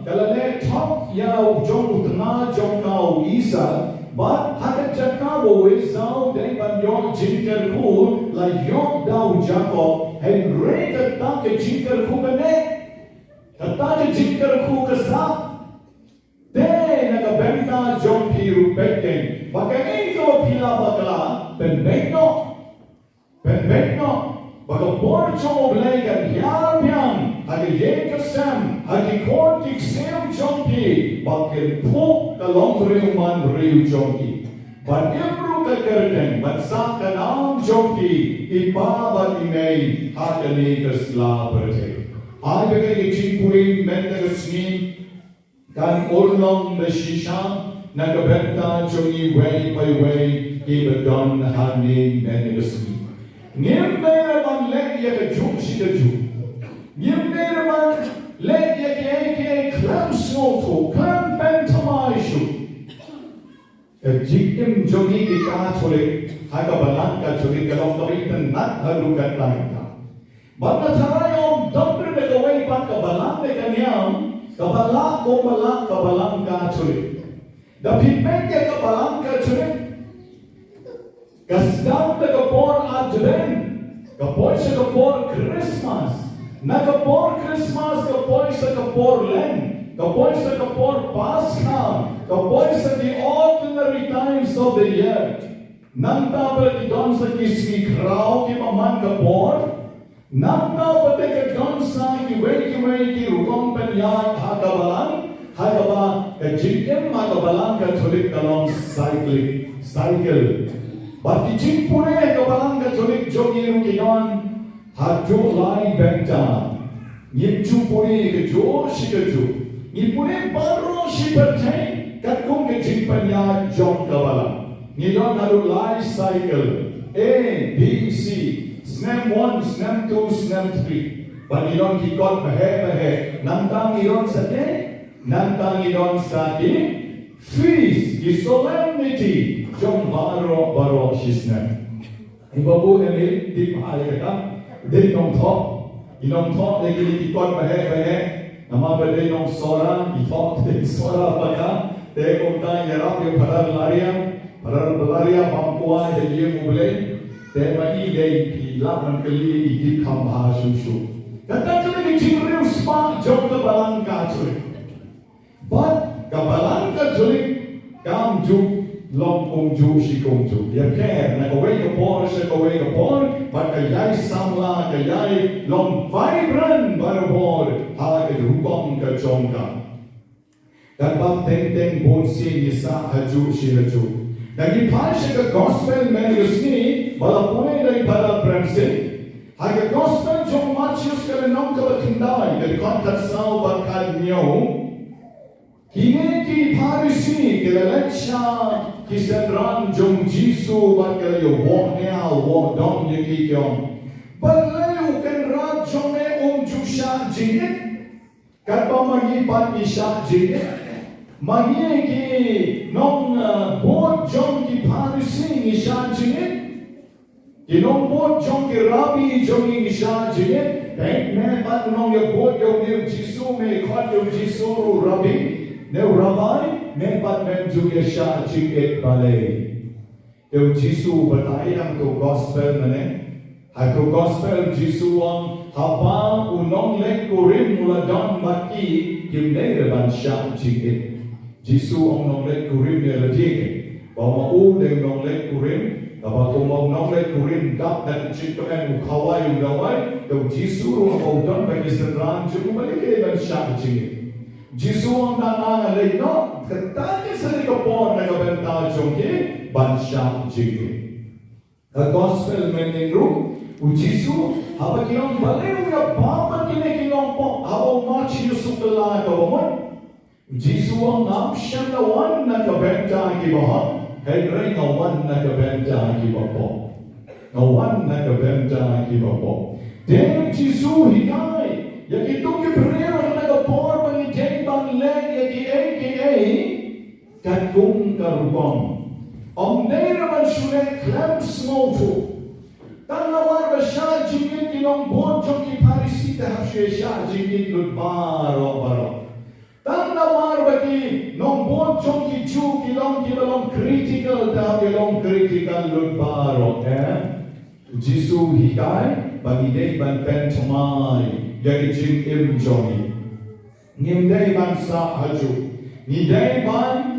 kalale top ya jom utna jom kau isa but hakat jaka wo isau dai ban yok jinker ku la yok dau Jacob hen reka ta ke jinker ku bane ta ke jinker ku kasa de na benta jompi ru beten bagai ko pila bakla ben baka bor jom blegan yar biang hagi yekasam hagi kon tiksem jompi bakin puk kalong riuman riu jompi ban imru kakerden ban sakanam jompi ipa imei hakani kasla berte ai bagai chipuri mendagasni kan ulong besisham nagabenta jogi way by way ibadon hani mendagasni Nimbere man let ye ke juk si ke juk. Nimbere man let ye ke klam snoto klam bentamai shu. Jikim jogi ki ka chole haga balan ka jogi kalong kawitan nat halu ka tangta. Bata tharai om dokter de kawai pan ka balan de kanyam kabala ko balan ka balan ka chole. Da pitmen ke ka balan ka chole. Kasdam na kapor advent, kapoy sa kapor Christmas, na kapor Christmas, kapoy sa kapor Lent, kapoy sa kapor Pascha, kapoy sa the ordinary times of the year. Nang dapat idon sa kismi kraw ki maman kapor, nang dapat ikadon sa kiway ki rukong penyag hagabalan, hagaba kajikim hagabalan katulik kalong cycle. Bagi cimpure kabalang katolik jogi rukinon haduh lai benta nyip cimpure ke jo si ke jo nyipure baru si bertain katkung ke cimpanya jom kabalang nidon haduh lai cycle A, B, C snam 1, snam 2, snam 3 bagi nidon kikot mahe nantang nidon sate nantang nidon sate feast di solemnity jom baro shisna ibabu emil di pahale ka de nong tho lagi di kon bahe nama bade nong sora di tho de sora pada de konta yarap yo parar belaria pampuan de ye mubule de magi de pilaman kali di khamba shushu kata kali chingre uspa jom ka balang ka churi but ka balang ka churi kam ju long kong ju si kong ju ya care na kaway ka por but kayay samla kayay long vibrant barabor ha ka rukong ka jong ka Kapag teng bonsi ni sa haduh si haduh. Naging pasya ka gospel menus ni malapunay na ipada premse. Haga gospel jong Matius ka nang kabakyndai dari kontasaw bakal niyo. Kini ki parisi kilalaksya kisendran jong Jisu bakal yo wong niao wong dong yekikyong. Balayo kan rad jong ne jusha jingit. Kapag magipan isya jingit. Magi ki nong bod jong ki parisi isya jingit. Ki nong bod jong ki rabi jong isya jingit. Thank me pat nong yo bod yo ne Jisu me khot yo Jisu rabi. Ne rabai me pat me ju isya jingit balay. Yo Jisu batai ang to gospel mane. Ako gospel Jisu ang haba unong lek kurim mula don mati kim ne reban sya jingit. Jisu ang nong lek kurim ne ladike. Bawa u de nong lek kurim, kapag umong nong lek kurim dap na chito en ukawai udawai, to Jisu ang odon bagi sedran jumu balik reban sya jingit. Jisu ang nanangalay no, katanya sa likapon na kabenta jongke ban sya jingit. The gospel meningru Jisu haba kinong baliw na baman kinikinong po haba Matius ukala kawamon. Jisu ang amsyan na wan na kabenta kibahan. Henry na wan na kabenta kibapo. Na wan na kabenta kibapo. Dahil Jisu hikay. Yakitong kibrero na nagapor pangiteng bangleg yaki aka katkong karupang. Ang nairaman sulit clamps moto. Tanawar ba siya jingit kinong bodjong ki parisita hapsye siya jingit baro. Tanawar ba ki nong bodjong ki ju kilong critical ta kilong critical baro. Jisu hikay bagidei ban pentomai yagi jing im jongi. Ngimdei ban sa haju. Ngidei ban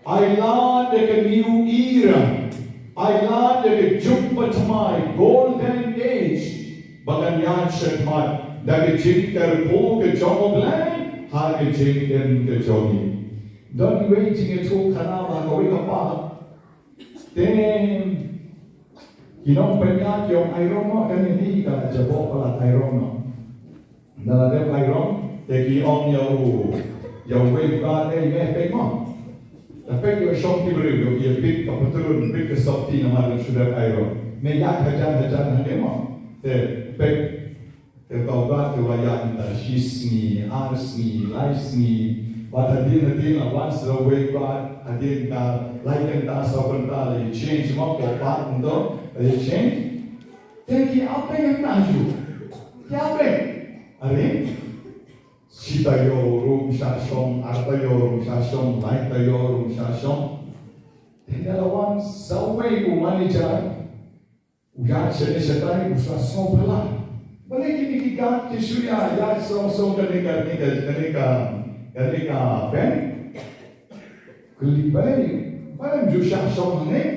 Ayla deke new era. Ayla deke jumpa tamai golden age. Bagan yan syatmat. Dake jing terpo ke jomo blay. Hage jing im ke jogi. Don't waiting ito kanama kawi kapag. Then kinong penyat yung iron mo kanini ka jabo pala iron mo. Naladem iron. Teki om yaw wave ka mefek mo. Tapi yung siyong tibriyo, yung big kapatulun, big kasopti naman ang sudah ayo. May yak hajan handi mo. Pek, tawag wayan ta shisni, arsni, laisni. But hadin once the way God hadin ka like ta sa panta, change mo ko pa ndo, change. Teki apa yang naju? Kiape? Ari? Shitayo rum shashong, artayo rum shashong, laitayo rum shashong. Dalawan saway umanijan, uyan siya usasong pala. Balik kinikigat kisuya, yan song kanika pen. Kulibay, parang ju shashong hangin.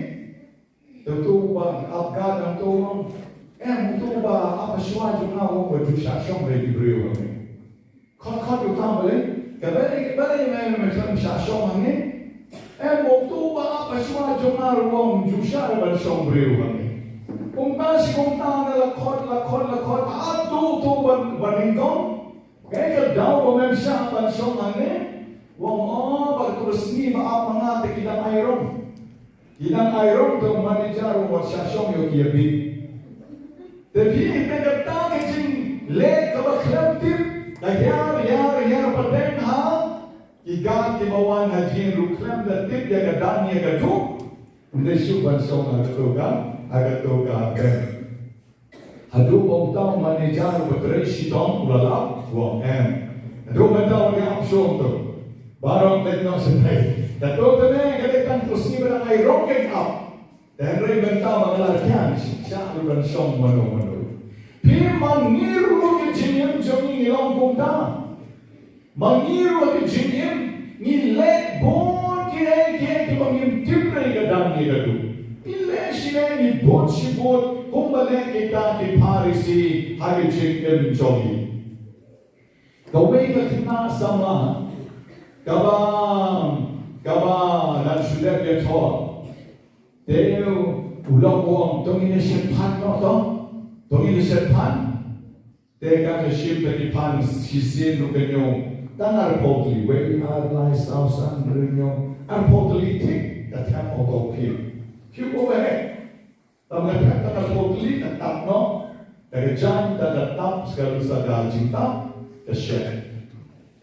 Tutu ba abgad ang tuwang, tutu ba apaswa ju na wong ba ju shashong ba ibriyo hangin. Kau tu tahu boleh? Kebalik mana macam syashong angin. Waktu apa semua jomar wong jusha bersong beriu angin. Kongtasi kongtang lakot. Atu tu Banyngkong. Kaya daw pemensya bersong angin. Wong bertulisni maaf mengate kidang iron. Kidang iron tu manager wong syashong yo kiabi. Tapi kita kecing lek kabaklam tip. Yar paten ha igat kibawan hajin ruklam da tip ya gadan ya gadu undesu bansong agatoga haduh bautau manager betre shitom ulala wa do mata ni option to barang tekno senai da to tene gadekan kusni berang ai rocket up dan re benta mangalarkan sya bansong mano Pir mangiru ke jinim jongi ngilang kongta. Mangiru ke jinim ngilek bon kire mangim tipre gadang ni gadu. Ile sine ni bot shibot kumbale kita ki parisi hage jinim jongi. Kawai ka kina sama Kaba dan sudah dia tahu. Dia ulang uang, tong ini sepan no tong, tong ini sepan. Dia kata ship dari pan sisi nukenyo. Dan arpotli, we are lies thousand renyo. Arpotli tik, kata apa kau Kau boleh. Tapi kata arpotli tetap no. Dari jam tetap sekali saja cinta, kesyek.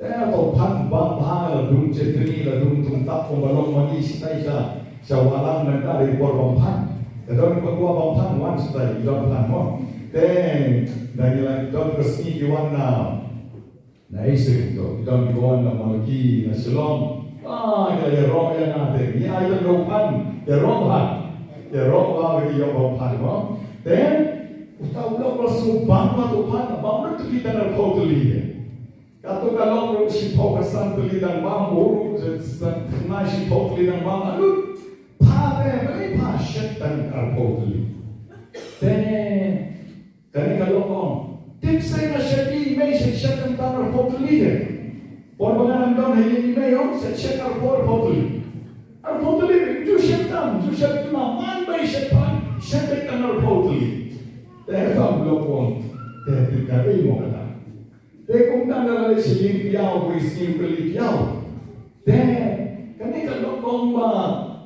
Dia tahu pan bang dung cetri dung tuntak pembalong mani sitai sawalan mereka dari korban pan. Kalau kita buat pan wan sitai ilang pan mo. Then dari lagi don resmi diwana. Na istri itu, kita dibawa nama lagi, na shalom. Kaya roh yang ada, ni ada rohan, ya rohan bagi yang rohan, mo. Then, kita udah bersubang atau pan, bang itu kita nak kau tulis. Kalau si fokusan tulis dan bang, baru kena si fokus dan bang, alu, pada beri pasien dan kau tulis. Then, kalau kau tips saya masyarakat email saya tentang portal ini. Portal anda hari email saya cakap portal. Portal ini justru mana bayi saya tentang portal. Saya tahu belum saya tidak ilmu kata. Saya kumpulan dalam sini piau, sini beli piau. Kami kalau komba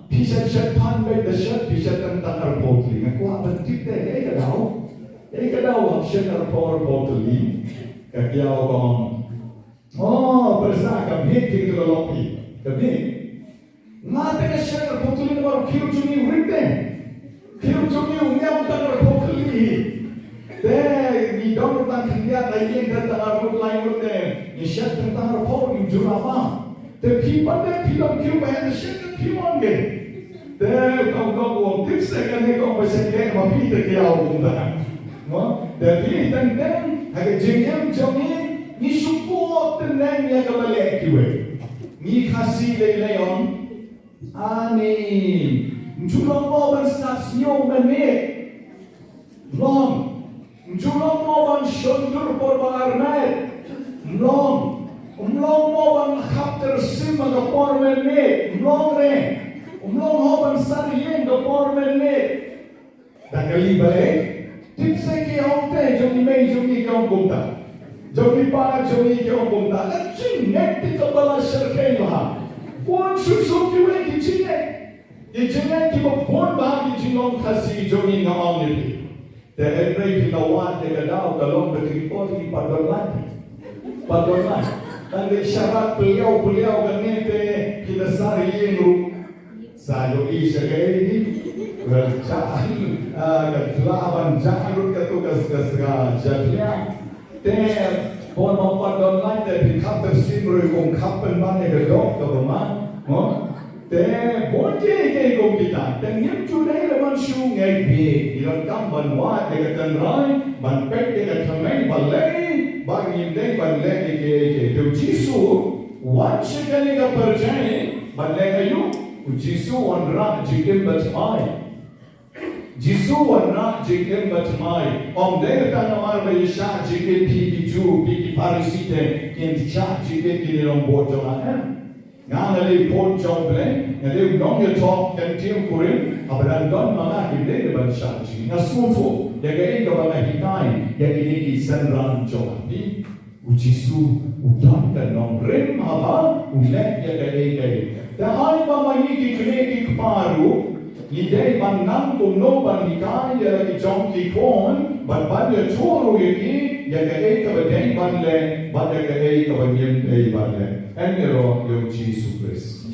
bisa pan bayi dasar bisa tentang portal. Aku apa tip deh kalau Kadang option power portali, kaya ako persa kami tinggal lopi, kami. Mata kasih portali naman kilo juni urite, kilo juni umya utan portali. Ni dalam tentang kerja lagi tentang arut lain urite, ni syak tentang portali jurama. Kiba film bayar syak film ke. Kau tips kan kau bisa kaya mapi terkaya umda. Tapi tentang agak jengkel jengkel, ni support tentang ni kembali kiwe, ni kasih leon, ani, jual mau stasiun mana, long, jual mau shundur porbarmet, long mau kapter sim agak pormet, long mau sarien agak pormet, dan kali balik. Tips saya ke orang teh, jom ni kau kumta, jom ni para jom ni kau kumta. Cing net di kepala serkai lah. Pun susu kiwe di cing net pun bahagia jingong kasih jom ni ngawang ni. Terhadap kawan dekadau kalau berikut di padolan. Dan syarat beliau kan ni kita sari yang sayo isyagai ni. Kelaban jangan ketugas jadinya pon mempadon lain dari kapten simrui kong kapten mana kedok kebeman boleh ke kong kita yang cudai leman sungai bi ilang kamban wat dekat rai ban pek dekat tamai balai bakyndai balai ke tu jisu wan sekali ka percaya balai ayu jisu wan rak jikim batmai Jisu warna jikin batmai. Om dia tanah mar bayisha jikin pigi parisite yang cak jikin kini lombor jangan. Ngangali pon jomble, ngali nong ya talk dan tim kurim. Abadan don mana kita depan syaji. Nasutu jaga ini kepada hitai yang ini kisanran jomi. Ujisu udan dan nong rem apa ulek jaga ini. Dahai bapa ini kini paru. Idei banang kuno banikai ya lagi jongki kon banyak curu yaki ya kaya kabadeng banle banyak kaya kabadeng kaya banle. Enero yung Jesus Christ.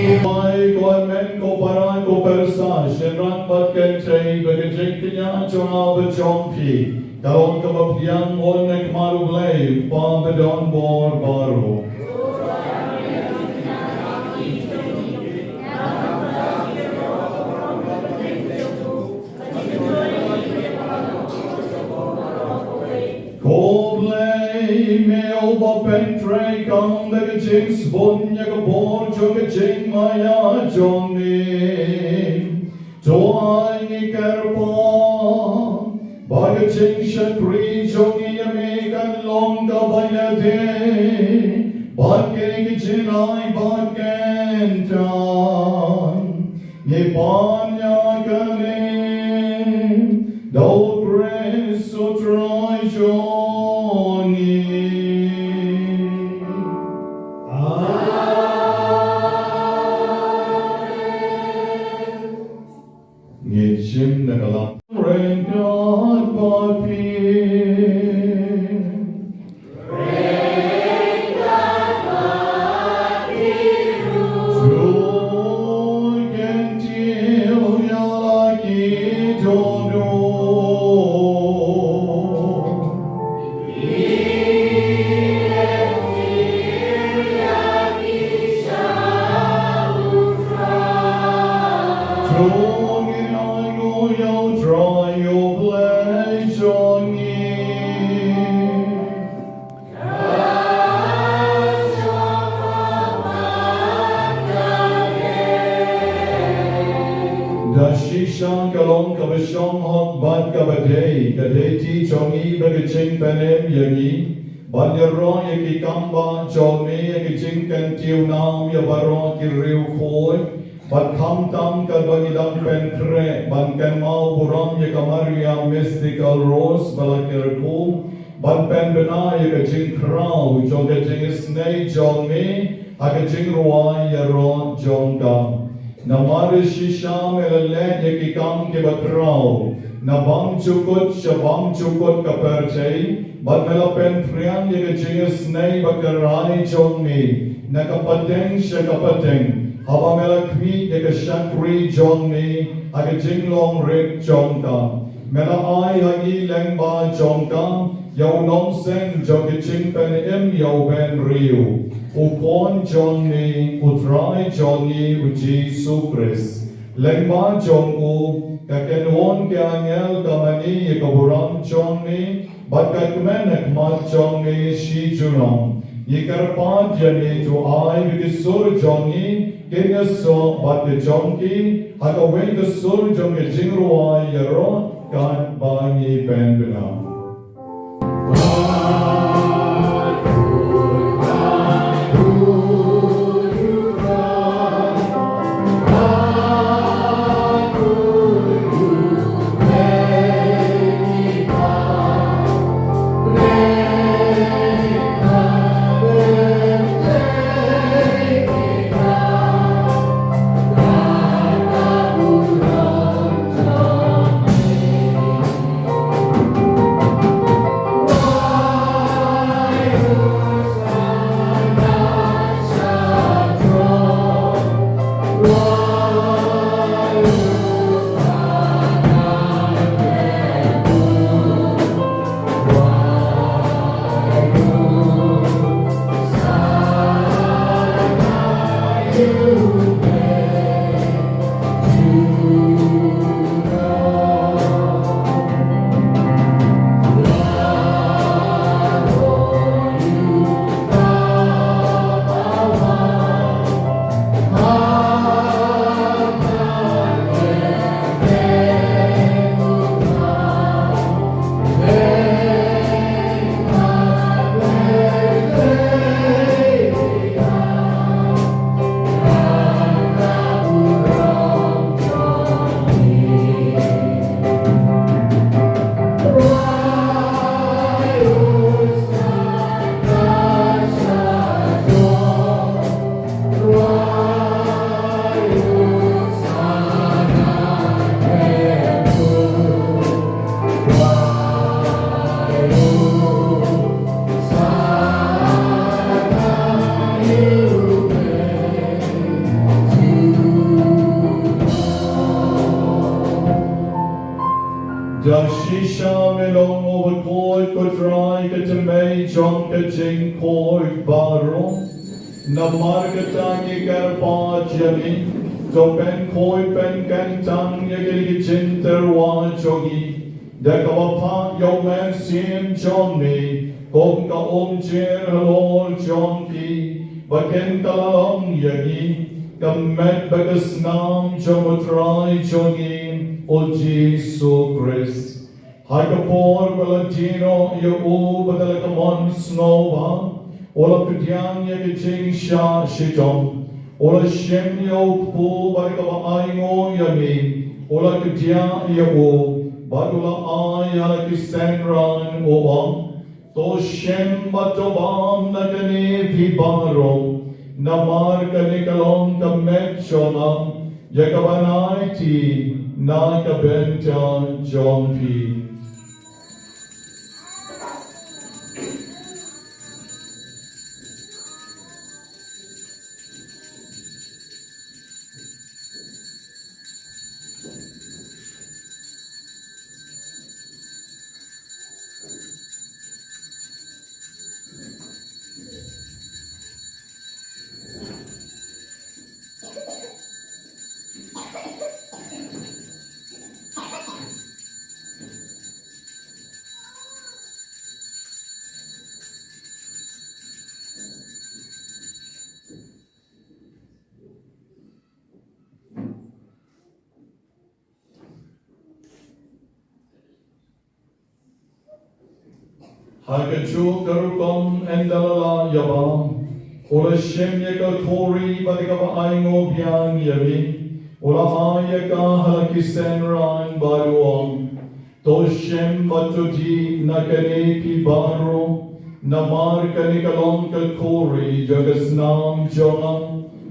Mai ko men ko paran ko persa shenran bat ken chai bagajek kenya chona ba chompi kalon ka bapiang on nek maru blay pa bedon bor baro Koblay meo ba pentre kang the jinx bun ya ka bor jong jing maya jong ni to ai ni karpa ba ga jing shakri jong ni me kan long ka ba ya de ba ke ni jin ai ba ken tan ni pan ya ka ni do praise so try Johnny. Ngejim nagalang rain God papi. Shang kalong kabashong hot bad kabadei kadei ti chongi bagaching penem yangi bad yaro yaki kamba chongi yaki ching kan tiu nam yabaro ki riu khoi bad kham tam kadbagidam pen kre bad kan mau buram yakamaria mystical rose balakir kum bad pen bena yaka ching krau jonga ching snei chongi haka ching ruai yaro jonga Namare shisham elalet yakikam ke bakrao Nabam chukut shabam chukut kaperchai Badmela pen frian yakachingas nei bakarai chongmi Nakapateng shakapateng Habamela kmi yakashakri chongmi Hakaching long rik chongka Mela ai hagi lengba chongka Yau nong seng jogaching pen im yau ben riu Upon Johnny, Utrai Johnny, Ujisu Chris. Lengba Jong Kakenwon Kyangel Kamani, Yakaburam Johnny, but Kakmenek Mat Johnny, Shi Junong. Yikarpat Yani to I with the Sur Johnny, Kenyaso, but the Jonki, Hakaway the Sur Jongi Jingruai Yaro, Kan Bangi Penduna. Dan shisha melong over koi kutrai katamay jong kajing koi baro. Namargatagi karpa jami. So pen koi pen kantang yagiri jinterwa jogi. Dakawapa yo man sim jomni. Kong ka jer halor jonki. Baken kalalong yagi. Kamet bagas nam jomutrai jogi. O Jesu Christ. Hagapor Valentino yo badalakamon snova. Ola pidyang yagijing sha shitom. Ola shem yo po barikava aingo yami. Ola kidya yo badula ay alakisenran owa. To shem batobam nagani vibaro. Namar kanikalong kamechona. Yagabanaiti. Nakabenta John P. Hagachu karukom endalala yabam. Ola shemyaka kori badikava aingo byang yavi. Ola hayaka halakisen ran baruam. To shem batuji nakane pibaro. Namar kanikalom kori jagasnam jonam.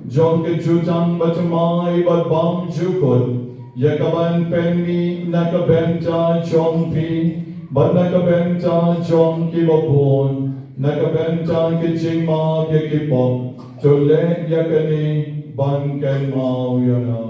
Jonka jutang batamai badbam jukod. Yakaban penmi nakabenta chompi. But nakabenta John Kibapon, nakabenta Kijima Yakipop, to let Yakani Bankan Mau Yana.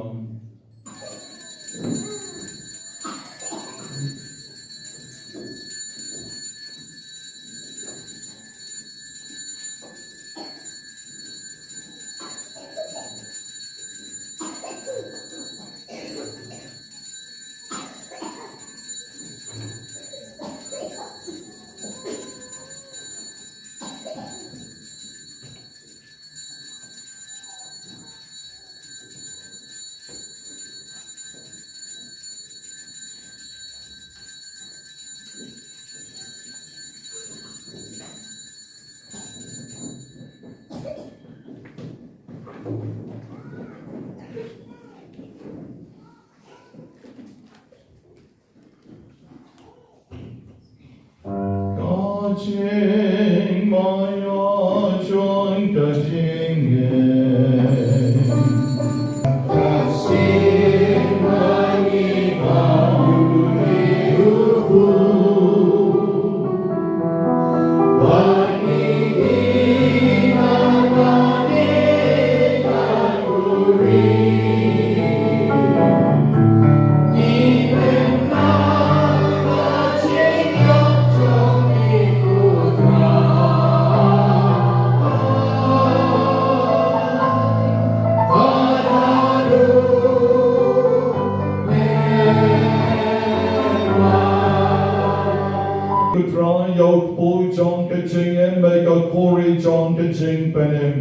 Kajing maya John kajing kasih mani bani ubu bani dinagane kakuri ni benna kajing John Kaching and make a Kori John Kaching Penim.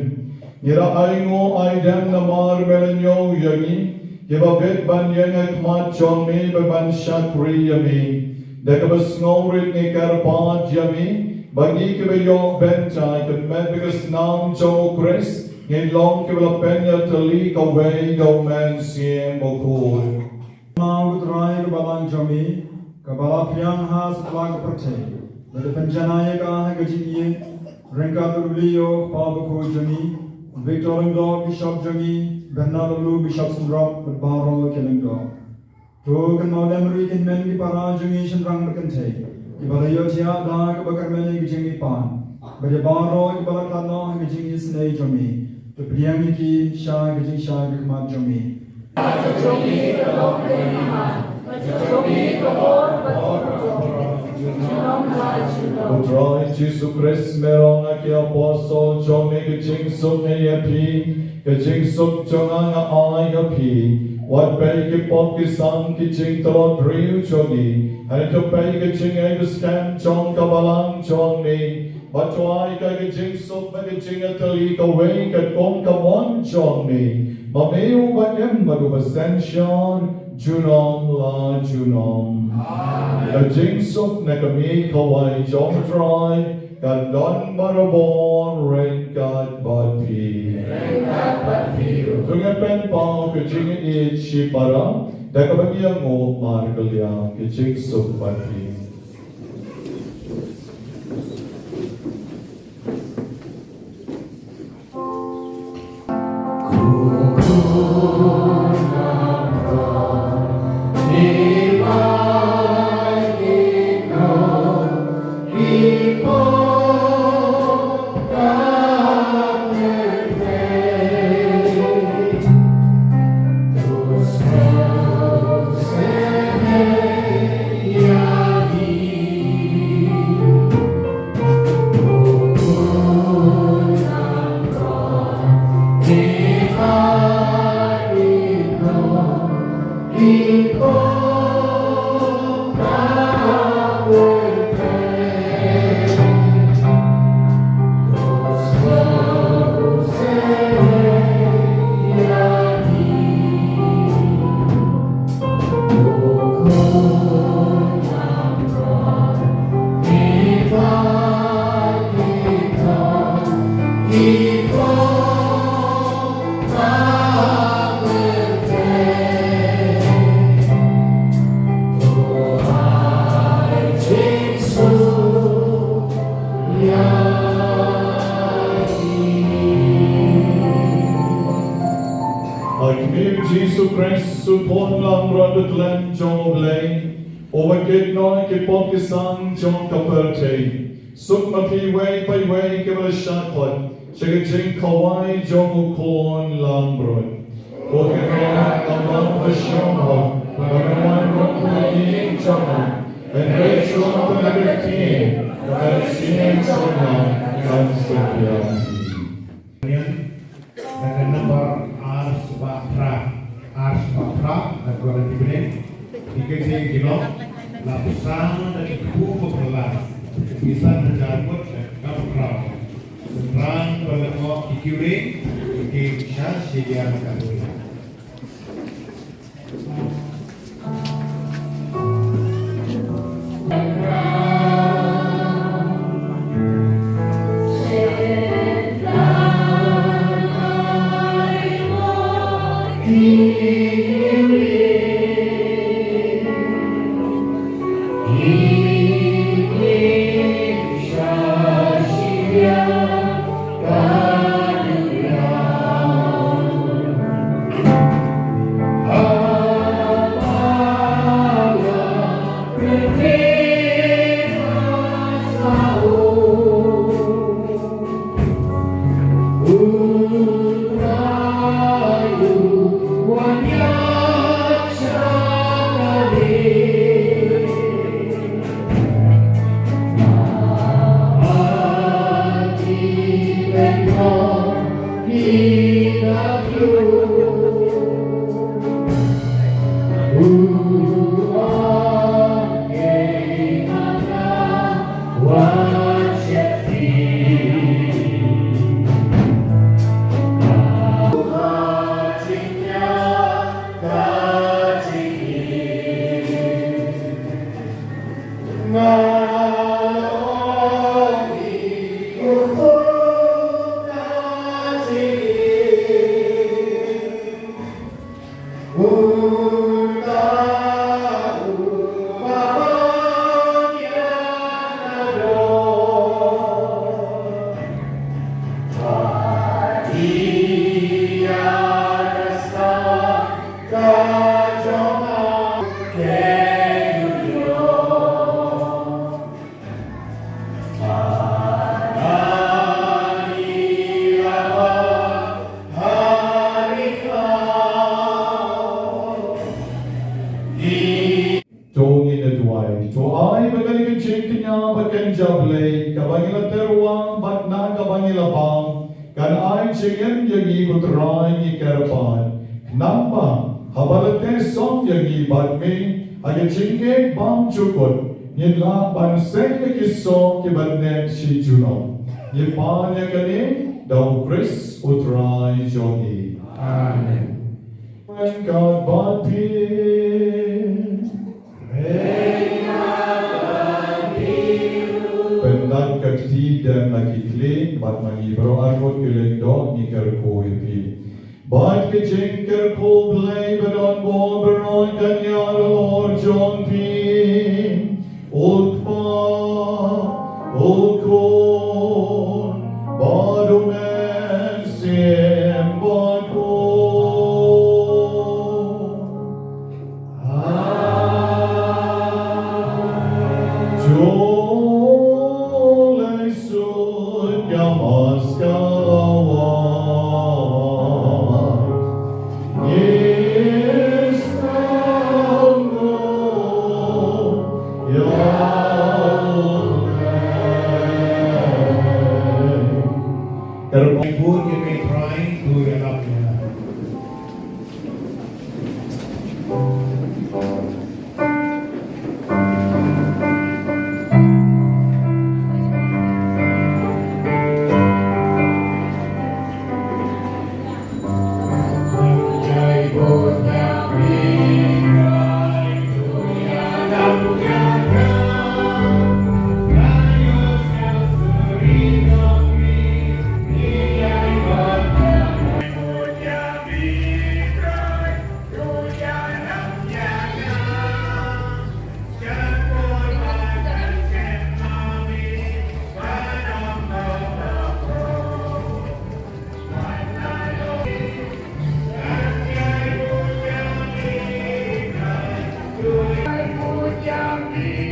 Yera Aingo Idem Namar Melanyo Yagi, give a bit Banyan Kmat John me, but Ban Shakri Yami. Dekabas Snorit Nikarpad Yami, Bagikayo Benta, the Medics Nam Joe Chris, in long Kibla Penya to leak away, go man Siem Bokul. Now with Rai Balang Jami, Kabala Piang has Flag Prote. The Panjanayaka Hagaji, Renkadulio, Pabako Jami, Victor and Dog, Bishop Jami, Bernardo Bishop Drop, with Baro killing dog. Token Maudemri in Mengi Parajami and Rangakante, Ibalayotia, Dag, Bakarmani, Jimmy Pan, but the Baro, Ibalakano, Hagaji is Najami, the Priamiki, Shah, Gaji Shah, Jami. Putra Yesus Kristus merong aki apostol jong ni kejing suk ni api kejing suk jong ang ai api wat bay ke pop ke sang kejing telot riu jogi hai to bay kejing ai scan jong kabalang jong ni batuai ka kejing suk ba kejing atali ka wei ka kom ka won jong ni mameu ba em madu basensyon junong la junong kejing suk na kami kawai jong try kan don barabon rain god bati tunga pen pau kejing it shi para da kabagi ngo mar kalya kejing suk bati Jesus Christ supon lang rodet len jong lei overget noi ke pop ke sang jong kaperte suk mapi wei pai wei ke bal shakot chege jing kawai jong ukon lang brod ko ke ron amang bashong ho bagawan ron kuing jong and rei shong pagagati and sinin jong kan sepian dan nomor Ars Bakra dan gua nanti beri tiga kilo lapisan dan ibu berkelas bisa menjemput dan kapal terang pada kok ikuri ikisha sedia makhluk Wanya Shingen Yangi Kutrai Ni Karapan, Nampa, Habalate Song Yangi Badme, Agachinge Bam Chukut, Nila Banseng Kiso Kibanen Shijuno, Nipanya Kane, Dau Chris Utrai Jogi. Amen. When God bought peace, Pendan kakti dan nakikli, bat mangibro armut kiling dog ni kerko yupi. Bat kijing kerko blay badon bo beron kanyar Lord John P. Utpa, Ukon, Badumen Sim Bakhuid. Ibu, you may try to elap niya. Yang